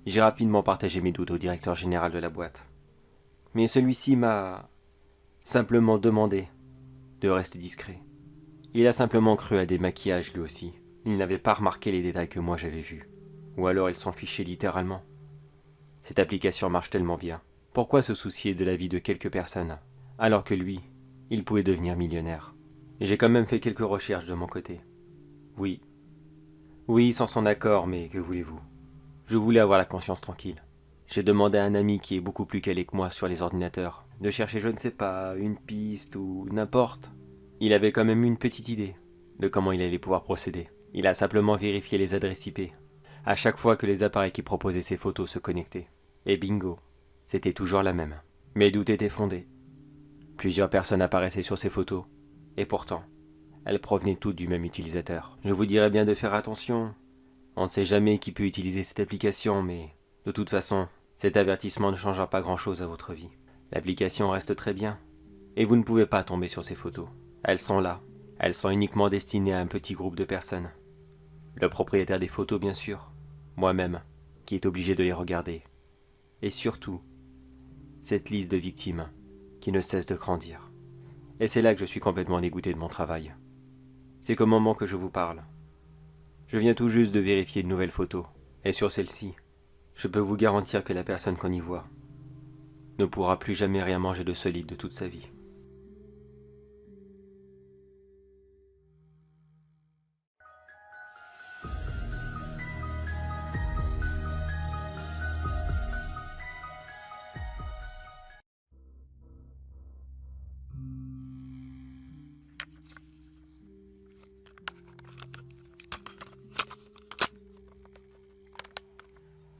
J'ai rapidement partagé mes doutes au directeur général de la boîte. Mais celui-ci m'a simplement demandé de rester discret. Il a simplement cru à des maquillages lui aussi. Il n'avait pas remarqué les détails que moi j'avais vus. Ou alors il s'en fichait littéralement. Cette application marche tellement bien. Pourquoi se soucier de la vie de quelques personnes, alors que lui, il pouvait devenir millionnaire? Et j'ai quand même fait quelques recherches de mon côté. Oui. Oui, sans son accord, mais que voulez-vous? Je voulais avoir la conscience tranquille. J'ai demandé à un ami qui est beaucoup plus calé que moi sur les ordinateurs de chercher, je ne sais pas, une piste ou n'importe. Il avait quand même une petite idée de comment il allait pouvoir procéder. Il a simplement vérifié les adresses IP à chaque fois que les appareils qui proposaient ces photos se connectaient. Et bingo, c'était toujours la même. Mes doutes étaient fondés. Plusieurs personnes apparaissaient sur ces photos, et pourtant, elles provenaient toutes du même utilisateur. Je vous dirais bien de faire attention. On ne sait jamais qui peut utiliser cette application, mais de toute façon, cet avertissement ne changera pas grand-chose à votre vie. L'application reste très bien, et vous ne pouvez pas tomber sur ces photos. Elles sont là. Elles sont uniquement destinées à un petit groupe de personnes. Le propriétaire des photos, bien sûr, moi-même, qui est obligé de les regarder. Et surtout, cette liste de victimes qui ne cesse de grandir. Et c'est là que je suis complètement dégoûté de mon travail. C'est qu'au moment que je vous parle, je viens tout juste de vérifier de nouvelles photos. Et sur celle-ci, je peux vous garantir que la personne qu'on y voit ne pourra plus jamais rien manger de solide de toute sa vie.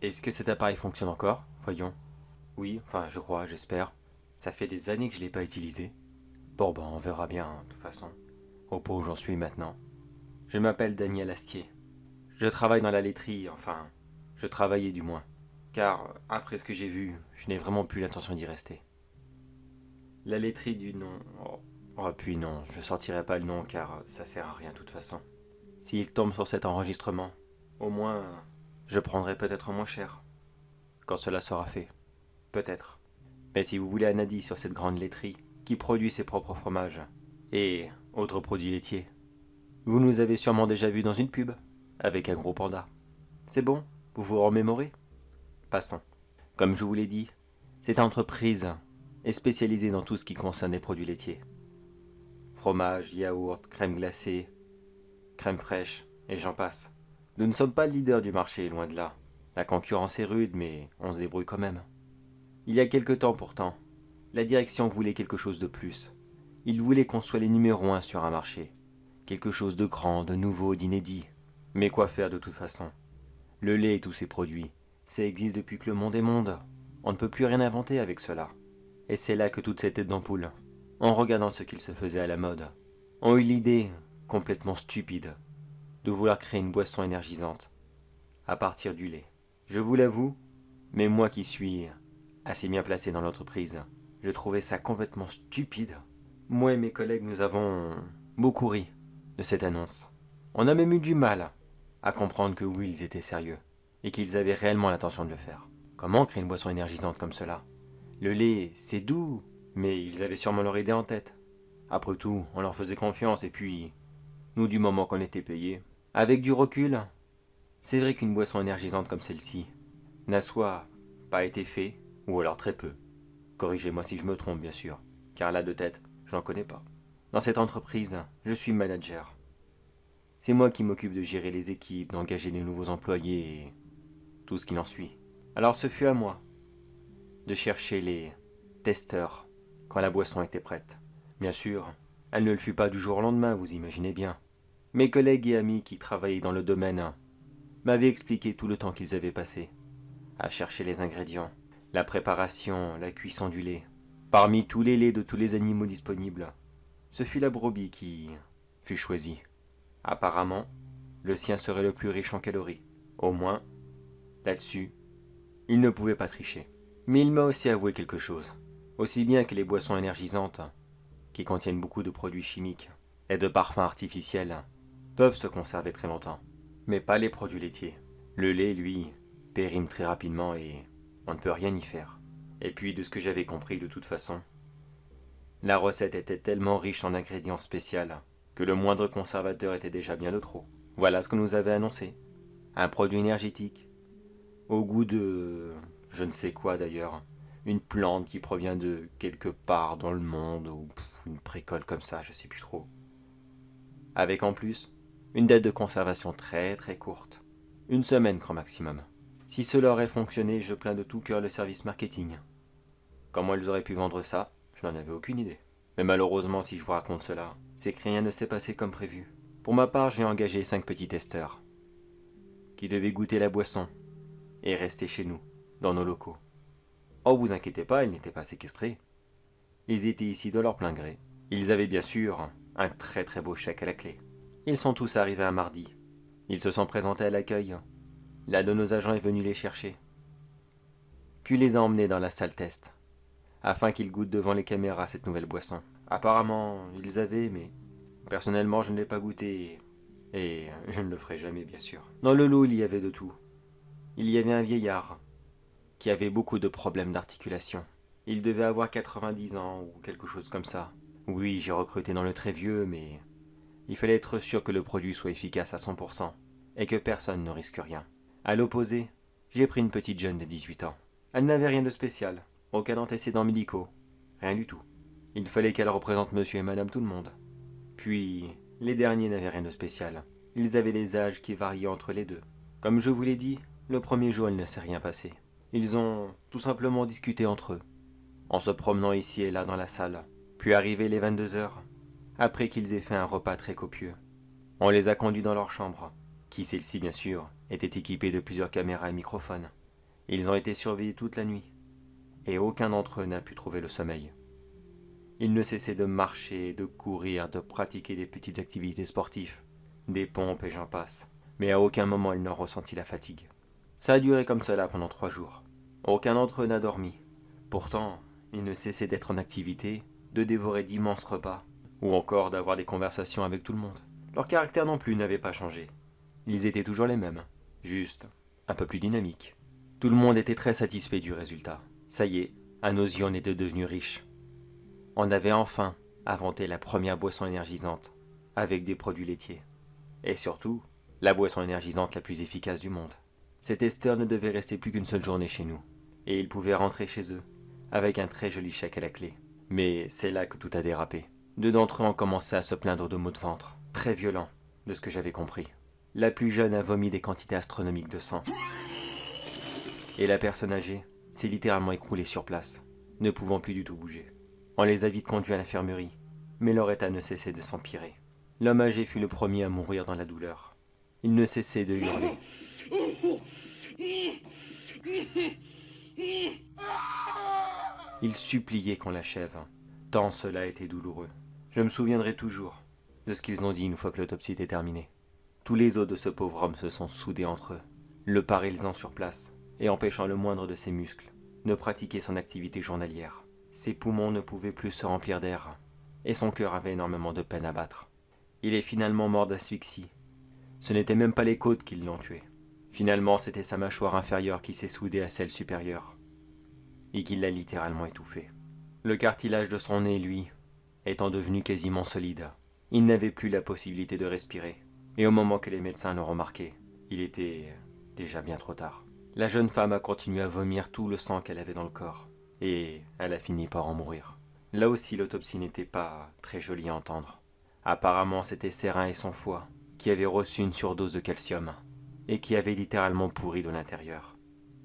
Est-ce que cet appareil fonctionne encore? Voyons. Oui, enfin je crois, j'espère. Ça fait des années que je ne l'ai pas utilisé. Bon ben on verra bien, hein, de toute façon. Au point où j'en suis maintenant. Je m'appelle Daniel Astier. Je travaille dans la laiterie, enfin, je travaillais du moins. Car, après ce que j'ai vu, je n'ai vraiment plus l'intention d'y rester. La laiterie du nom... Oh, puis non, je sortirai pas le nom car ça sert à rien de toute façon. S'il tombe sur cet enregistrement, au moins, je prendrai peut-être moins cher. Quand cela sera fait. Peut-être. Mais si vous voulez un indice sur cette grande laiterie, qui produit ses propres fromages, et autres produits laitiers, vous nous avez sûrement déjà vu dans une pub, avec un gros panda. C'est bon? Vous vous remémorez? Passons. Comme je vous l'ai dit, cette entreprise est spécialisée dans tout ce qui concerne les produits laitiers. Fromage, yaourt, crème glacée, crème fraîche, et j'en passe. Nous ne sommes pas le leader du marché, loin de là. La concurrence est rude, mais on se débrouille quand même. Il y a quelque temps pourtant, la direction voulait quelque chose de plus. Ils voulaient qu'on soit les numéros 1 sur un marché. Quelque chose de grand, de nouveau, d'inédit. Mais quoi faire de toute façon? Le lait et tous ses produits, ça existe depuis que le monde est monde. On ne peut plus rien inventer avec cela. Et c'est là que toute cette tête d'ampoule, en regardant ce qu'il se faisait à la mode, ont eu l'idée, complètement stupide, de vouloir créer une boisson énergisante, à partir du lait. Je vous l'avoue, mais moi qui suis assez bien placé dans l'entreprise, je trouvais ça complètement stupide. Moi et mes collègues, nous avons beaucoup ri de cette annonce. On a même eu du mal à comprendre que oui, ils étaient sérieux, et qu'ils avaient réellement l'intention de le faire. Comment créer une boisson énergisante comme cela? Le lait, c'est doux, mais ils avaient sûrement leur idée en tête. Après tout, on leur faisait confiance, et puis, nous, du moment qu'on était payés, avec du recul, c'est vrai qu'une boisson énergisante comme celle-ci n'a soit pas été fait, ou alors très peu. Corrigez-moi si je me trompe, bien sûr, car là de tête, je n'en connais pas. Dans cette entreprise, je suis manager. C'est moi qui m'occupe de gérer les équipes, d'engager les nouveaux employés et tout ce qui en suit. Alors ce fut à moi de chercher les testeurs quand la boisson était prête. Bien sûr, elle ne le fut pas du jour au lendemain, vous imaginez bien. Mes collègues et amis qui travaillaient dans le domaine m'avaient expliqué tout le temps qu'ils avaient passé à chercher les ingrédients, la préparation, la cuisson du lait. Parmi tous les laits de tous les animaux disponibles, ce fut la brebis qui fut choisie. Apparemment, le sien serait le plus riche en calories. Au moins, là-dessus, il ne pouvait pas tricher. Mais il m'a aussi avoué quelque chose. Aussi bien que les boissons énergisantes, qui contiennent beaucoup de produits chimiques et de parfums artificiels, peuvent se conserver très longtemps. Mais pas les produits laitiers. Le lait, lui, périme très rapidement et on ne peut rien y faire. Et puis, de ce que j'avais compris de toute façon, la recette était tellement riche en ingrédients spéciaux que le moindre conservateur était déjà bien de trop. Voilà ce qu'on nous avait annoncé. Un produit énergétique, au goût de... je ne sais quoi d'ailleurs. Une plante qui provient de quelque part dans le monde, ou une précole comme ça, je sais plus trop. Avec en plus, une date de conservation très très courte. 1 semaine grand maximum. Si cela aurait fonctionné, je plains de tout cœur le service marketing. Comment ils auraient pu vendre ça, je n'en avais aucune idée. Mais malheureusement, si je vous raconte cela, c'est que rien ne s'est passé comme prévu. Pour ma part, j'ai engagé 5 petits testeurs qui devaient goûter la boisson et rester chez nous, dans nos locaux. Oh, vous inquiétez pas, ils n'étaient pas séquestrés. Ils étaient ici de leur plein gré. Ils avaient bien sûr un très très beau chèque à la clé. Ils sont tous arrivés un mardi. Ils se sont présentés à l'accueil. L'un de nos agents est venu les chercher. Puis les a emmenés dans la salle test, afin qu'ils goûtent devant les caméras cette nouvelle boisson. Apparemment, ils avaient, mais personnellement je ne l'ai pas goûté, et je ne le ferai jamais bien sûr. Dans le lot, il y avait de tout. Il y avait un vieillard, qui avait beaucoup de problèmes d'articulation. Il devait avoir 90 ans, ou quelque chose comme ça. Oui, j'ai recruté dans le très vieux, mais il fallait être sûr que le produit soit efficace à 100%, et que personne ne risque rien. À l'opposé, j'ai pris une petite jeune de 18 ans. Elle n'avait rien de spécial, aucun antécédent médicaux, rien du tout. Il fallait qu'elle représente monsieur et madame tout le monde. Puis, les derniers n'avaient rien de spécial. Ils avaient des âges qui variaient entre les deux. Comme je vous l'ai dit, le premier jour il ne s'est rien passé. Ils ont tout simplement discuté entre eux, en se promenant ici et là dans la salle. Puis arrivé les 22 heures, après qu'ils aient fait un repas très copieux, on les a conduits dans leur chambre, qui celle-ci bien sûr était équipée de plusieurs caméras et microphones. Ils ont été surveillés toute la nuit, et aucun d'entre eux n'a pu trouver le sommeil. Ils ne cessaient de marcher, de courir, de pratiquer des petites activités sportives, des pompes et j'en passe, mais à aucun moment ils n'ont ressenti la fatigue. Ça a duré comme cela pendant 3 jours. Aucun d'entre eux n'a dormi. Pourtant, ils ne cessaient d'être en activité, de dévorer d'immenses repas, ou encore d'avoir des conversations avec tout le monde. Leur caractère non plus n'avait pas changé. Ils étaient toujours les mêmes, juste un peu plus dynamiques. Tout le monde était très satisfait du résultat. Ça y est, à nos yeux on était devenus riches. On avait enfin inventé la première boisson énergisante, avec des produits laitiers. Et surtout, la boisson énergisante la plus efficace du monde. Ces testeurs ne devaient rester plus qu'une seule journée chez nous, et ils pouvaient rentrer chez eux, avec un très joli chèque à la clé. Mais c'est là que tout a dérapé. 2 d'entre eux ont commencé à se plaindre de maux de ventre, très violents, de ce que j'avais compris. La plus jeune a vomi des quantités astronomiques de sang. Et la personne âgée s'est littéralement écroulée sur place, ne pouvant plus du tout bouger. On les a vite conduits à l'infirmerie, mais leur état ne cessait de s'empirer. L'homme âgé fut le premier à mourir dans la douleur. Il ne cessait de hurler. Il suppliait qu'on l'achève, tant cela était douloureux. Je me souviendrai toujours de ce qu'ils ont dit une fois que l'autopsie était terminée. Tous les os de ce pauvre homme se sont soudés entre eux, le paralysant sur place et empêchant le moindre de ses muscles de pratiquer son activité journalière. Ses poumons ne pouvaient plus se remplir d'air, et son cœur avait énormément de peine à battre. Il est finalement mort d'asphyxie. Ce n'était même pas les côtes qui l'ont tué. Finalement, c'était sa mâchoire inférieure qui s'est soudée à celle supérieure, et qui l'a littéralement étouffé. Le cartilage de son nez, lui, étant devenu quasiment solide, il n'avait plus la possibilité de respirer, et au moment que les médecins l'ont remarqué, il était déjà bien trop tard. La jeune femme a continué à vomir tout le sang qu'elle avait dans le corps, et elle a fini par en mourir. Là aussi, l'autopsie n'était pas très jolie à entendre. Apparemment, c'était ses reins et son foie qui avaient reçu une surdose de calcium, et qui avaient littéralement pourri de l'intérieur.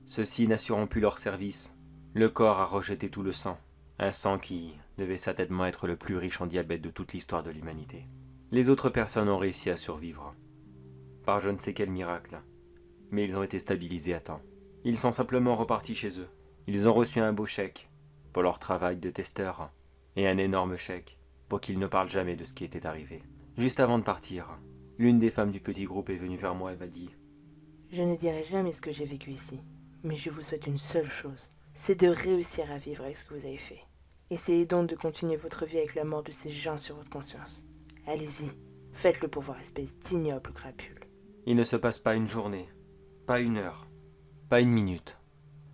Ceux-ci n'assurant plus leur service, le corps a rejeté tout le sang, un sang qui devait certainement être le plus riche en diabète de toute l'histoire de l'humanité. Les autres personnes ont réussi à survivre, par je ne sais quel miracle, mais ils ont été stabilisés à temps. Ils sont simplement repartis chez eux. Ils ont reçu un beau chèque pour leur travail de testeur, et un énorme chèque pour qu'ils ne parlent jamais de ce qui était arrivé. Juste avant de partir, l'une des femmes du petit groupe est venue vers moi et m'a dit Je ne dirai jamais ce que j'ai vécu ici, mais je vous souhaite une seule chose. c'est de réussir à vivre avec ce que vous avez fait. Essayez donc de continuer votre vie avec la mort de ces gens sur votre conscience. Allez-y, faites-le pour voir, espèce d'ignoble crapule. Il ne se passe pas une journée, pas une heure, pas une minute,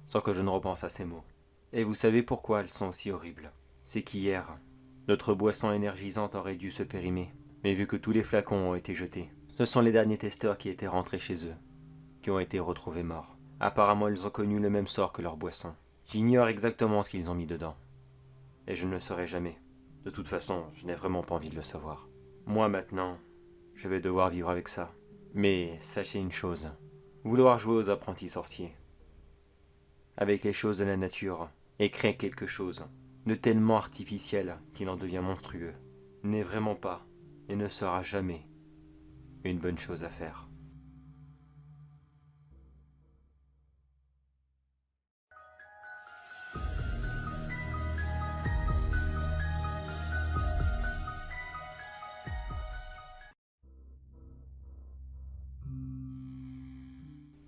sans que je ne repense à ces mots. Et vous savez pourquoi elles sont aussi horribles. C'est qu'hier, notre boisson énergisante aurait dû se périmer. Mais vu que tous les flacons ont été jetés, ce sont les derniers testeurs qui étaient rentrés chez eux, qui ont été retrouvés morts. Apparemment, ils ont connu le même sort que leur boisson. J'ignore exactement ce qu'ils ont mis dedans. Et je ne le saurai jamais. De toute façon, je n'ai vraiment pas envie de le savoir. Moi maintenant, je vais devoir vivre avec ça. Mais sachez une chose, vouloir jouer aux apprentis sorciers, avec les choses de la nature, et créer quelque chose de tellement artificiel qu'il en devient monstrueux, n'est vraiment pas, et ne sera jamais, une bonne chose à faire.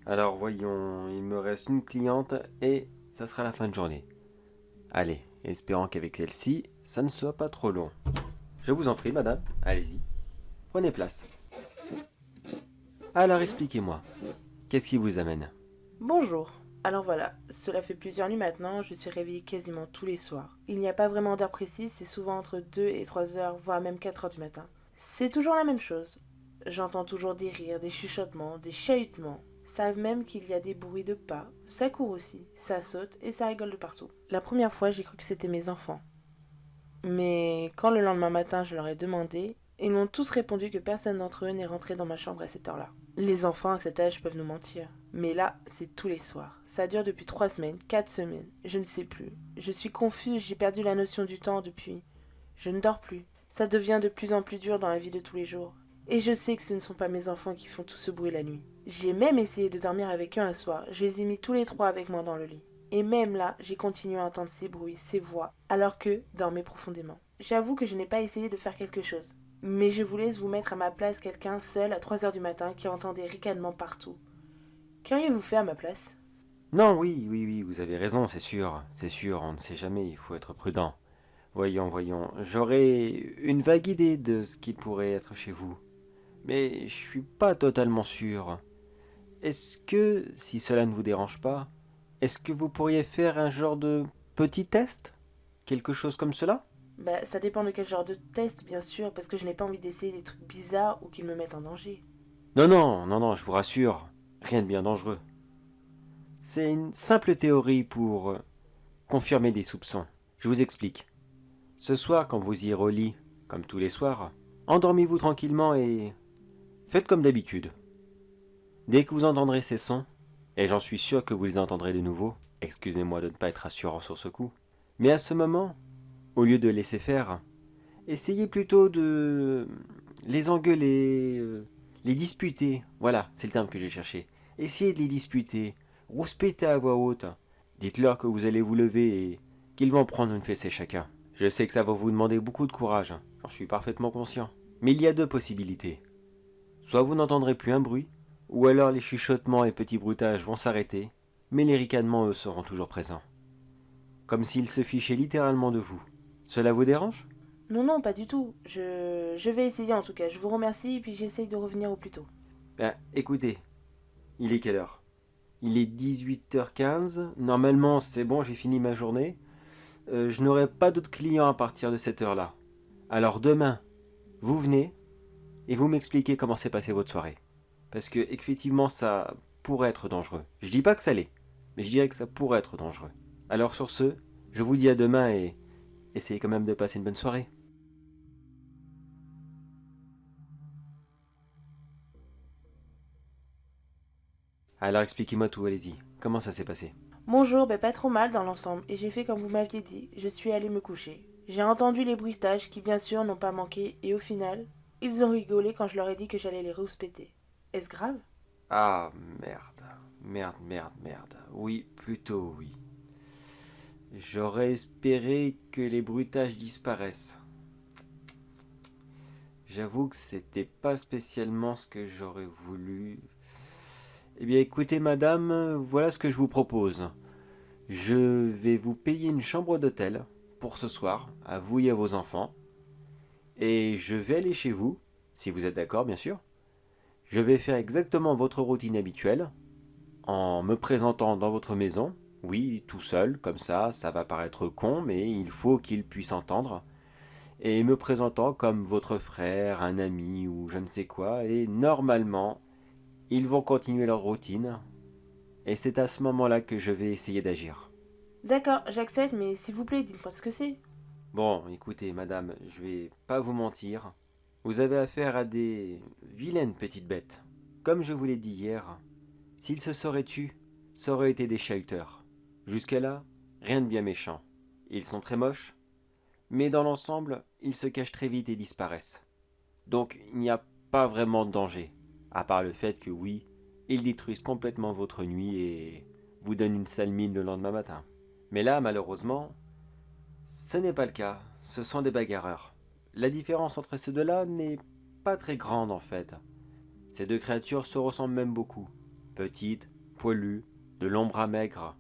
Alors voyons, il me reste une cliente et ça sera la fin de journée. Allez, espérant qu'avec celle-ci, ça ne soit pas trop long. Je vous en prie, madame, allez-y. Prenez place. Alors expliquez-moi, qu'est-ce qui vous amène? Bonjour. Alors voilà, cela fait plusieurs nuits maintenant, je suis réveillée quasiment tous les soirs. Il n'y a pas vraiment d'heure précise, c'est souvent entre 2 et 3 heures, voire même 4 heures du matin. C'est toujours la même chose. J'entends toujours des rires, des chuchotements, des chahutements. Savent même qu'il y a des bruits de pas. Ça court aussi, ça saute et ça rigole de partout. La première fois, j'ai cru que c'était mes enfants. Mais quand le lendemain matin, je leur ai demandé, ils m'ont tous répondu que personne d'entre eux n'est rentré dans ma chambre à cette heure-là. Les enfants à cet âge peuvent nous mentir. Mais là, c'est tous les soirs. Ça dure depuis 3 semaines, 4 semaines, je ne sais plus. Je suis confuse, j'ai perdu la notion du temps depuis. Je ne dors plus. Ça devient de plus en plus dur dans la vie de tous les jours. Et je sais que ce ne sont pas mes enfants qui font tout ce bruit la nuit. J'ai même essayé de dormir avec eux un soir. Je les ai mis tous les trois avec moi dans le lit. Et même là, j'ai continué à entendre ces bruits, ces voix, alors qu'eux dormaient profondément. J'avoue que je n'ai pas essayé de faire quelque chose. Mais je vous laisse vous mettre à ma place quelqu'un seul à 3 heures du matin qui entend des ricanements partout. Qu'auriez-vous fait à ma place? Non, oui, vous avez raison, c'est sûr, on ne sait jamais, il faut être prudent. Voyons, j'aurais une vague idée de ce qui pourrait être chez vous, mais je suis pas totalement sûr. Est-ce que, si cela ne vous dérange pas, est-ce que vous pourriez faire un genre de petit test? Quelque chose comme cela? Bah, ça dépend de quel genre de test, bien sûr, parce que je n'ai pas envie d'essayer des trucs bizarres ou qui me mettent en danger. Non, je vous rassure, rien de bien dangereux. C'est une simple théorie pour confirmer des soupçons. Je vous explique. Ce soir, quand vous irez au lit, comme tous les soirs, endormez-vous tranquillement et faites comme d'habitude. Dès que vous entendrez ces sons, et j'en suis sûr que vous les entendrez de nouveau, excusez-moi de ne pas être assurant sur ce coup, mais à ce moment, au lieu de laisser faire, essayez plutôt de les engueuler, les disputer, voilà, c'est le terme que j'ai cherché. Essayez de les disputer, rouspétez à voix haute, dites-leur que vous allez vous lever et qu'ils vont prendre une fessée chacun. Je sais que ça va vous demander beaucoup de courage, j'en suis parfaitement conscient. Mais il y a deux possibilités. Soit vous n'entendrez plus un bruit, ou alors les chuchotements et petits bruitages vont s'arrêter, mais les ricanements, eux, seront toujours présents. Comme s'ils se fichaient littéralement de vous. Cela vous dérange? Non, pas du tout. Je vais essayer en tout cas. Je vous remercie et puis j'essaye de revenir au plus tôt. Ben, écoutez, il est quelle heure? Il est 18h15, normalement c'est bon, j'ai fini ma journée. Je n'aurai pas d'autres clients à partir de cette heure-là. Alors demain, vous venez et vous m'expliquez comment s'est passée votre soirée. Parce que effectivement ça pourrait être dangereux. Je dis pas que ça l'est, mais je dirais que ça pourrait être dangereux. Alors sur ce, je vous dis à demain et essayez quand même de passer une bonne soirée. Alors expliquez-moi tout, allez-y. Comment ça s'est passé? Bonjour, pas trop mal dans l'ensemble et j'ai fait comme vous m'aviez dit. Je suis allée me coucher. J'ai entendu les bruitages qui bien sûr n'ont pas manqué et au final, ils ont rigolé quand je leur ai dit que j'allais les rouspéter. Est-ce grave? Ah merde. Oui, plutôt oui. J'aurais espéré que les bruitages disparaissent. J'avoue que c'était pas spécialement ce que j'aurais voulu. Eh bien écoutez madame, voilà ce que je vous propose. Je vais vous payer une chambre d'hôtel pour ce soir, à vous et à vos enfants. Et je vais aller chez vous, si vous êtes d'accord bien sûr. Je vais faire exactement votre routine habituelle, en me présentant dans votre maison. Oui, tout seul, comme ça va paraître con, mais il faut qu'il puisse entendre. Et me présentant comme votre frère, un ami ou je ne sais quoi. Et normalement, ils vont continuer leur routine. Et c'est à ce moment-là que je vais essayer d'agir. D'accord, j'accepte, mais s'il vous plaît, dites-moi ce que c'est. Bon, écoutez, madame, je vais pas vous mentir. Vous avez affaire à des vilaines petites bêtes. Comme je vous l'ai dit hier, s'ils se seraient tus, ça aurait été des chahuteurs. Jusqu'à là, rien de bien méchant. Ils sont très moches, mais dans l'ensemble, ils se cachent très vite et disparaissent. Donc, il n'y a pas vraiment de danger, à part le fait que oui, ils détruisent complètement votre nuit et vous donnent une sale mine le lendemain matin. Mais là, malheureusement, ce n'est pas le cas, ce sont des bagarreurs. La différence entre ces deux-là n'est pas très grande en fait. Ces deux créatures se ressemblent même beaucoup. Petites, poilues, de longs bras maigres,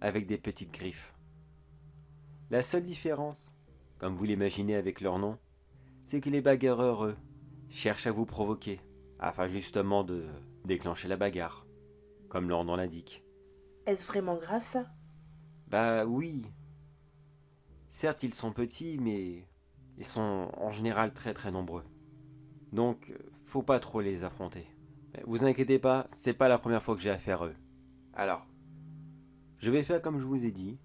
avec des petites griffes. La seule différence, comme vous l'imaginez avec leur nom, c'est que les bagarreurs, eux, cherchent à vous provoquer, afin justement de déclencher la bagarre, comme leur nom l'indique. Est-ce vraiment grave ça? Bah oui. Certes, ils sont petits, mais ils sont en général très très nombreux. Donc, faut pas trop les affronter. Mais vous inquiétez pas, c'est pas la première fois que j'ai affaire à eux. Alors, je vais faire comme je vous ai dit,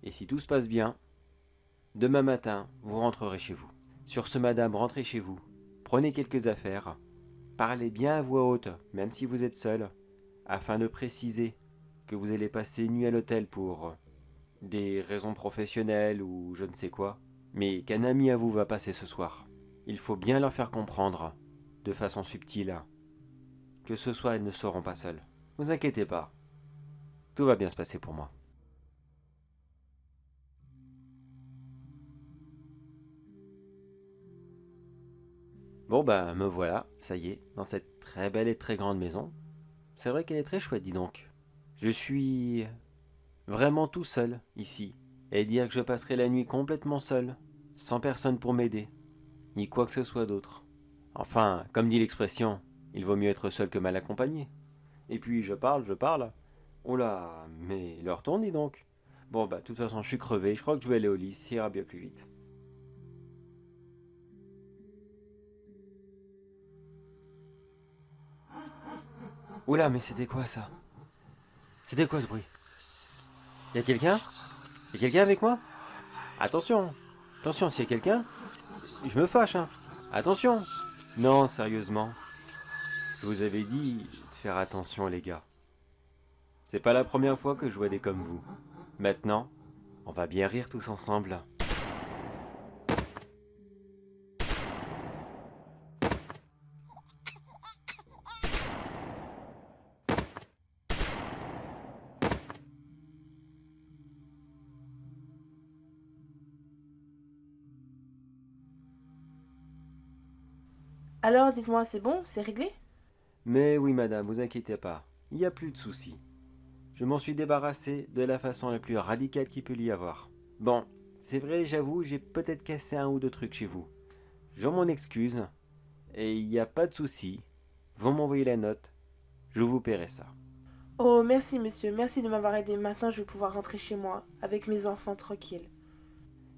et si tout se passe bien, demain matin, vous rentrerez chez vous. Sur ce, madame, rentrez chez vous. Prenez quelques affaires. Parlez bien à voix haute, même si vous êtes seul, afin de préciser que vous allez passer une nuit à l'hôtel pour des raisons professionnelles ou je ne sais quoi, mais qu'un ami à vous va passer ce soir. Il faut bien leur faire comprendre, de façon subtile, que ce soir ils ne seront pas seuls. Vous inquiétez pas, tout va bien se passer pour moi. Bon bah me voilà, ça y est, dans cette très belle et très grande maison. C'est vrai qu'elle est très chouette, dis donc. Je suis vraiment tout seul ici, et dire que je passerai la nuit complètement seul, sans personne pour m'aider, ni quoi que ce soit d'autre. Enfin, comme dit l'expression, il vaut mieux être seul que mal accompagné. Et puis je parle. Oh là, mais l'heure tourne, dis donc. Bon bah, de toute façon, je suis crevé, je crois que je vais aller au lit, ça ira bien plus vite. Oula, mais c'était quoi ça? C'était quoi ce bruit? Y a quelqu'un? Y a quelqu'un avec moi? Attention! Attention, s'il y a quelqu'un, je me fâche, hein! Attention! Non, sérieusement, je vous avais dit de faire attention, les gars. C'est pas la première fois que je vois des comme vous. Maintenant, on va bien rire tous ensemble. Alors, dites-moi, c'est bon? C'est réglé? Mais oui, madame, vous inquiétez pas, il n'y a plus de soucis. Je m'en suis débarrassé de la façon la plus radicale qu'il peut y avoir. Bon, c'est vrai, j'avoue, j'ai peut-être cassé un ou deux trucs chez vous. Je m'en excuse, et il n'y a pas de souci. Vous m'envoyez la note, je vous paierai ça. Oh, merci monsieur, merci de m'avoir aidé. Maintenant, je vais pouvoir rentrer chez moi, avec mes enfants tranquilles.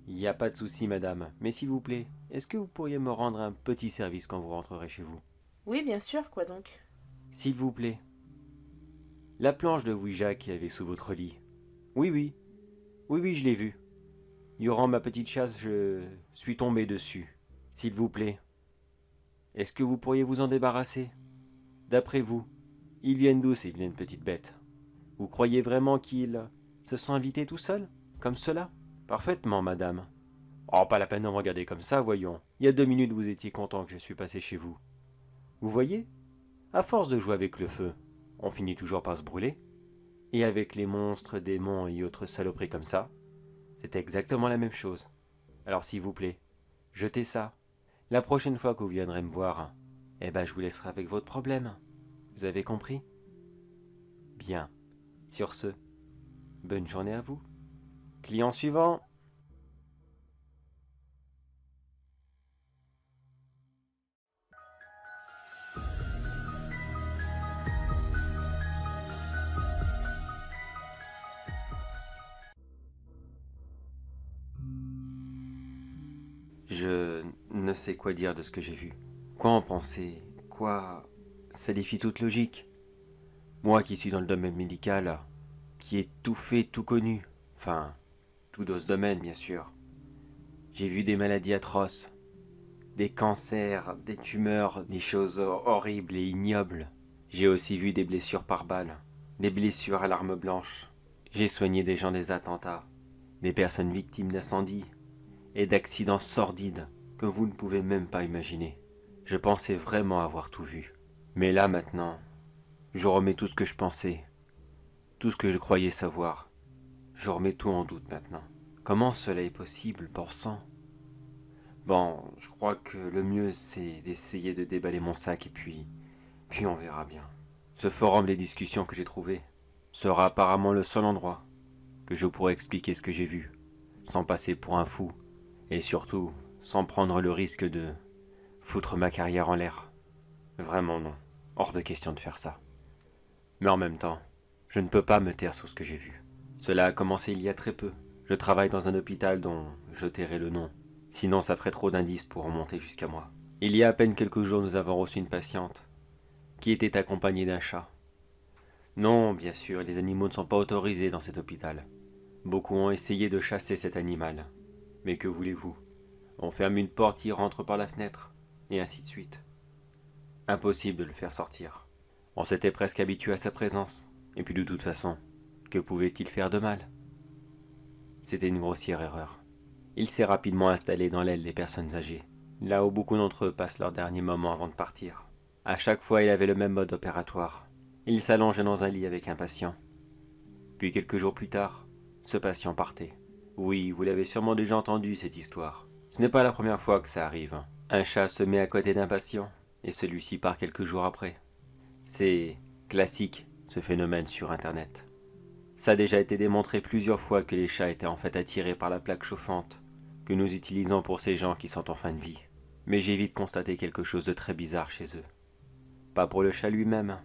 Il n'y a pas de souci, madame, mais s'il vous plaît, est-ce que vous pourriez me rendre un petit service quand vous rentrerez chez vous? Oui, bien sûr, quoi donc? S'il vous plaît. La planche de Ouija qu'il y avait sous votre lit. Oui, oui. Oui, oui, je l'ai vue. Durant ma petite chasse, je suis tombé dessus. S'il vous plaît. Est-ce que vous pourriez vous en débarrasser? D'après vous, ils viennent d'où ces vilaines petites bêtes? Vous croyez vraiment qu'ils se sont invités tout seuls? Comme cela? Parfaitement, madame. Oh, pas la peine de me regarder comme ça, voyons. Il y a 2 minutes, vous étiez content que je suis passé chez vous. Vous voyez? À force de jouer avec le feu, on finit toujours par se brûler. Et avec les monstres, démons et autres saloperies comme ça, c'est exactement la même chose. Alors s'il vous plaît, jetez ça. La prochaine fois que vous viendrez me voir, eh ben je vous laisserai avec votre problème. Vous avez compris? Bien. Sur ce, Bonne journée à vous. Client suivant. Je ne sais quoi dire de ce que j'ai vu. Quoi en penser? Quoi? Ça défie toute logique. Moi qui suis dans le domaine médical, qui ai tout fait, tout connu. Enfin, tout dans ce domaine, bien sûr. J'ai vu des maladies atroces, des cancers, des tumeurs, des choses horribles et ignobles. J'ai aussi vu des blessures par balle, des blessures à l'arme blanche. J'ai soigné des gens des attentats, des personnes victimes d'incendies et d'accidents sordides que vous ne pouvez même pas imaginer. Je pensais vraiment avoir tout vu. Mais là maintenant, je remets tout ce que je pensais, tout ce que je croyais savoir. Je remets tout en doute maintenant. Comment cela est possible, bon sang? Bon, je crois que le mieux c'est d'essayer de déballer mon sac et puis on verra bien. Ce forum des discussions que j'ai trouvé sera apparemment le seul endroit que je pourrai expliquer ce que j'ai vu, sans passer pour un fou, et surtout sans prendre le risque de foutre ma carrière en l'air. Vraiment non, hors de question de faire ça. Mais en même temps, je ne peux pas me taire sur ce que j'ai vu. Cela a commencé il y a très peu. Je travaille dans un hôpital dont je tairai le nom, sinon ça ferait trop d'indices pour remonter jusqu'à moi. Il y a à peine quelques jours, nous avons reçu une patiente qui était accompagnée d'un chat. Non, bien sûr, les animaux ne sont pas autorisés dans cet hôpital. Beaucoup ont essayé de chasser cet animal. Mais que voulez-vous? On ferme une porte, il rentre par la fenêtre, et ainsi de suite. Impossible de le faire sortir. On s'était presque habitué à sa présence, et puis de toute façon, que pouvait-il faire de mal? C'était une grossière erreur. Il s'est rapidement installé dans l'aile des personnes âgées, là où beaucoup d'entre eux passent leurs derniers moments avant de partir. À chaque fois, il avait le même mode opératoire. Il s'allongeait dans un lit avec un patient. Puis quelques jours plus tard, ce patient partait. Oui, vous l'avez sûrement déjà entendu cette histoire. Ce n'est pas la première fois que ça arrive. Un chat se met à côté d'un patient, et celui-ci part quelques jours après. C'est classique, ce phénomène sur Internet. Ça a déjà été démontré plusieurs fois que les chats étaient en fait attirés par la plaque chauffante que nous utilisons pour ces gens qui sont en fin de vie. Mais j'ai vite constaté quelque chose de très bizarre chez eux. Pas pour le chat lui-même,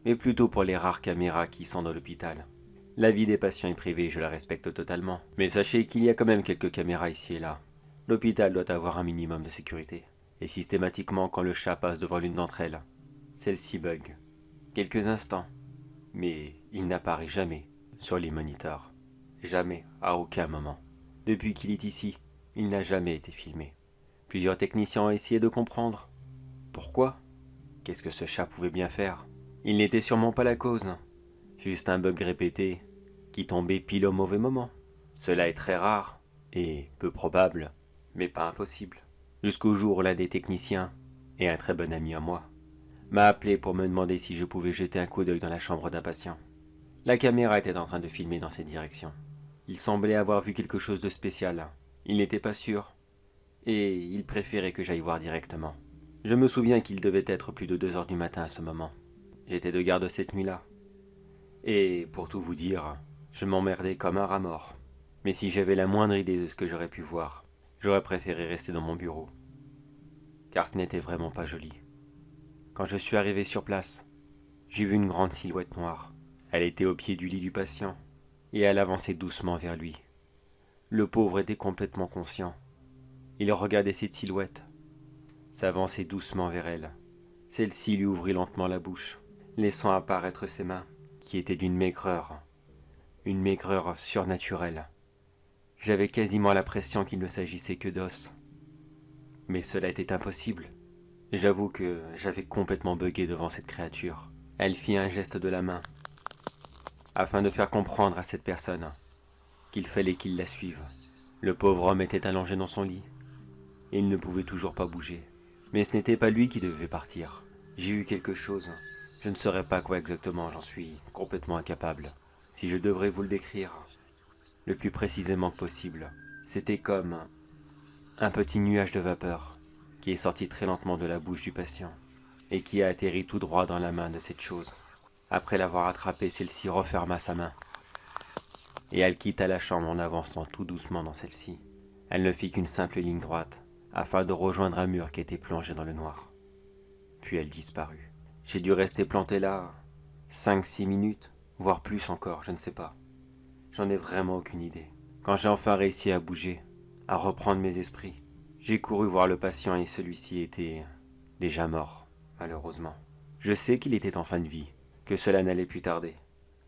mais plutôt pour les rares caméras qui sont dans l'hôpital. La vie des patients est privée, je la respecte totalement. Mais sachez qu'il y a quand même quelques caméras ici et là. L'hôpital doit avoir un minimum de sécurité. Et systématiquement, quand le chat passe devant l'une d'entre elles, celle-ci bug. Quelques instants. Mais il n'apparaît jamais sur les moniteurs. Jamais, à aucun moment. Depuis qu'il est ici, il n'a jamais été filmé. Plusieurs techniciens ont essayé de comprendre. Pourquoi? Qu'est-ce que ce chat pouvait bien faire? Il n'était sûrement pas la cause. Juste un bug répété qui tombait pile au mauvais moment. Cela est très rare et peu probable, mais pas impossible. Jusqu'au jour où l'un des techniciens, et un très bon ami à moi, m'a appelé pour me demander si je pouvais jeter un coup d'œil dans la chambre d'un patient. La caméra était en train de filmer dans cette direction. Il semblait avoir vu quelque chose de spécial. Il n'était pas sûr, et il préférait que j'aille voir directement. Je me souviens qu'il devait être plus de 2 heures du matin à ce moment. J'étais de garde cette nuit-là. Et, pour tout vous dire, je m'emmerdais comme un rat mort. Mais si j'avais la moindre idée de ce que j'aurais pu voir, j'aurais préféré rester dans mon bureau. Car ce n'était vraiment pas joli. Quand je suis arrivé sur place, j'ai vu une grande silhouette noire. Elle était au pied du lit du patient, et elle avançait doucement vers lui. Le pauvre était complètement conscient. Il regardait cette silhouette, s'avançait doucement vers elle. Celle-ci lui ouvrit lentement la bouche, laissant apparaître ses mains, qui étaient d'une maigreur. Une maigreur surnaturelle. J'avais quasiment l'impression qu'il ne s'agissait que d'os. Mais cela était impossible. J'avoue que j'avais complètement bugué devant cette créature. Elle fit un geste de la main, afin de faire comprendre à cette personne qu'il fallait qu'il la suive. Le pauvre homme était allongé dans son lit, et il ne pouvait toujours pas bouger. Mais ce n'était pas lui qui devait partir. J'ai vu quelque chose. Je ne saurais pas quoi exactement, j'en suis complètement incapable. Si je devrais vous le décrire le plus précisément possible, c'était comme un petit nuage de vapeur qui est sorti très lentement de la bouche du patient et qui a atterri tout droit dans la main de cette chose. Après l'avoir attrapée, celle-ci referma sa main et elle quitta la chambre en avançant tout doucement dans celle-ci. Elle ne fit qu'une simple ligne droite, afin de rejoindre un mur qui était plongé dans le noir. Puis elle disparut. J'ai dû rester planté là 5-6 minutes, voire plus encore, je ne sais pas. J'en ai vraiment aucune idée. Quand j'ai enfin réussi à bouger, à reprendre mes esprits, j'ai couru voir le patient et celui-ci était déjà mort, malheureusement. Je sais qu'il était en fin de vie, que cela n'allait plus tarder.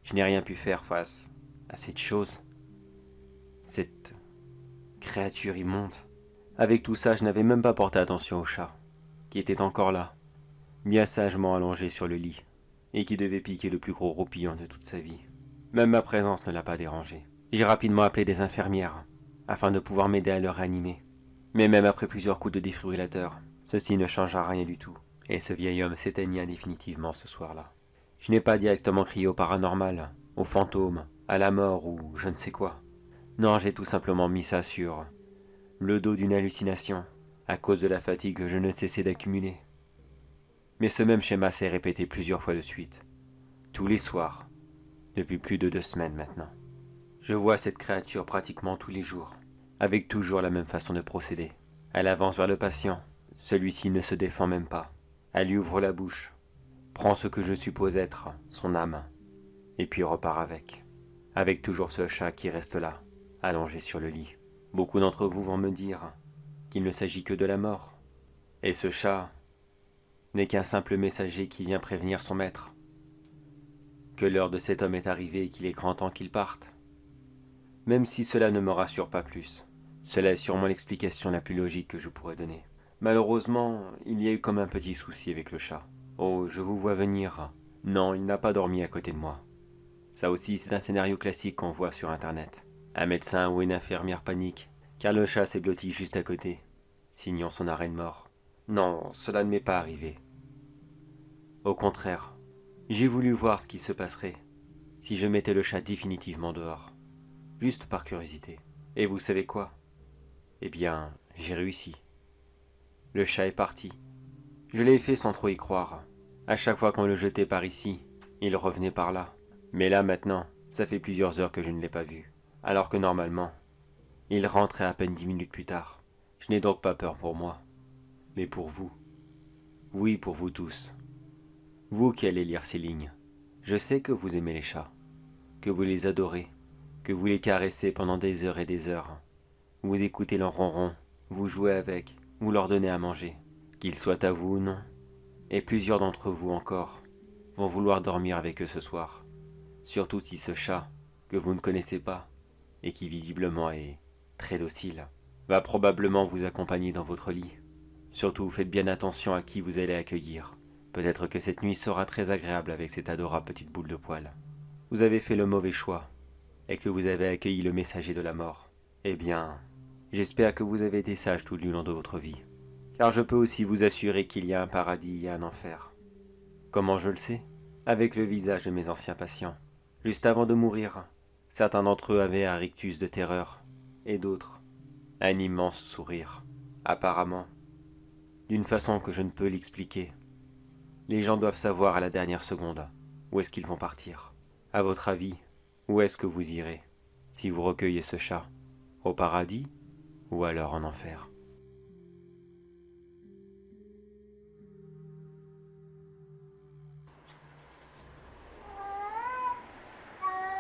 Je n'ai rien pu faire face à cette chose, cette créature immonde. Avec tout ça, je n'avais même pas porté attention au chat, qui était encore là, bien sagement allongé sur le lit, et qui devait piquer le plus gros roupillon de toute sa vie. Même ma présence ne l'a pas dérangé. J'ai rapidement appelé des infirmières, afin de pouvoir m'aider à le réanimer. Mais même après plusieurs coups de défibrillateur, ceci ne changea rien du tout, et ce vieil homme s'éteigna définitivement ce soir-là. Je n'ai pas directement crié au paranormal, au fantôme, à la mort ou je ne sais quoi. Non, j'ai tout simplement mis ça sur le dos d'une hallucination, à cause de la fatigue que je ne cessais d'accumuler. Mais ce même schéma s'est répété plusieurs fois de suite, tous les soirs, depuis plus de 2 semaines maintenant. Je vois cette créature pratiquement tous les jours, avec toujours la même façon de procéder. Elle avance vers le patient, celui-ci ne se défend même pas. Elle lui ouvre la bouche, prend ce que je suppose être son âme, et puis repart avec toujours ce chat qui reste là, allongé sur le lit. Beaucoup d'entre vous vont me dire qu'il ne s'agit que de la mort, et ce chat n'est qu'un simple messager qui vient prévenir son maître, que l'heure de cet homme est arrivée et qu'il est grand temps qu'il parte. Même si cela ne me rassure pas plus, cela est sûrement l'explication la plus logique que je pourrais donner. Malheureusement, il y a eu comme un petit souci avec le chat. Oh, je vous vois venir. Non, il n'a pas dormi à côté de moi. Ça aussi, c'est un scénario classique qu'on voit sur Internet. Un médecin ou une infirmière panique, car le chat s'est blotti juste à côté, signant son arrêt de mort. Non, cela ne m'est pas arrivé. Au contraire, j'ai voulu voir ce qui se passerait si je mettais le chat définitivement dehors, juste par curiosité. Et vous savez quoi? Eh bien, j'ai réussi. Le chat est parti. Je l'ai fait sans trop y croire. À chaque fois qu'on le jetait par ici, il revenait par là. Mais là maintenant, ça fait plusieurs heures que je ne l'ai pas vu. Alors que normalement, il rentrait à peine 10 minutes plus tard. Je n'ai donc pas peur pour moi, mais pour vous. Oui, pour vous tous. Vous qui allez lire ces lignes. Je sais que vous aimez les chats, que vous les adorez, que vous les caressez pendant des heures et des heures. Vous écoutez leur ronron, vous jouez avec, vous leur donnez à manger, qu'ils soient à vous ou non. Et plusieurs d'entre vous encore vont vouloir dormir avec eux ce soir. Surtout si ce chat, que vous ne connaissez pas, et qui visiblement est très docile, va probablement vous accompagner dans votre lit. Surtout faites bien attention à qui vous allez accueillir. Peut-être que cette nuit sera très agréable avec cette adorable petite boule de poil. Vous avez fait le mauvais choix, et que vous avez accueilli le messager de la mort. Eh bien, j'espère que vous avez été sage tout le long de votre vie. Car je peux aussi vous assurer qu'il y a un paradis et un enfer. Comment je le sais? Avec le visage de mes anciens patients. Juste avant de mourir, certains d'entre eux avaient un rictus de terreur, et d'autres, un immense sourire. Apparemment, d'une façon que je ne peux l'expliquer. Les gens doivent savoir à la dernière seconde où est-ce qu'ils vont partir. À votre avis, où est-ce que vous irez si vous recueillez ce chat? Au paradis ou alors en enfer?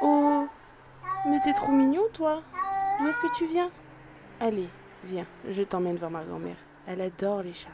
Oh, mais t'es trop mignon, toi. D'où est-ce que tu viens? Allez, viens, je t'emmène voir ma grand-mère. Elle adore les chats.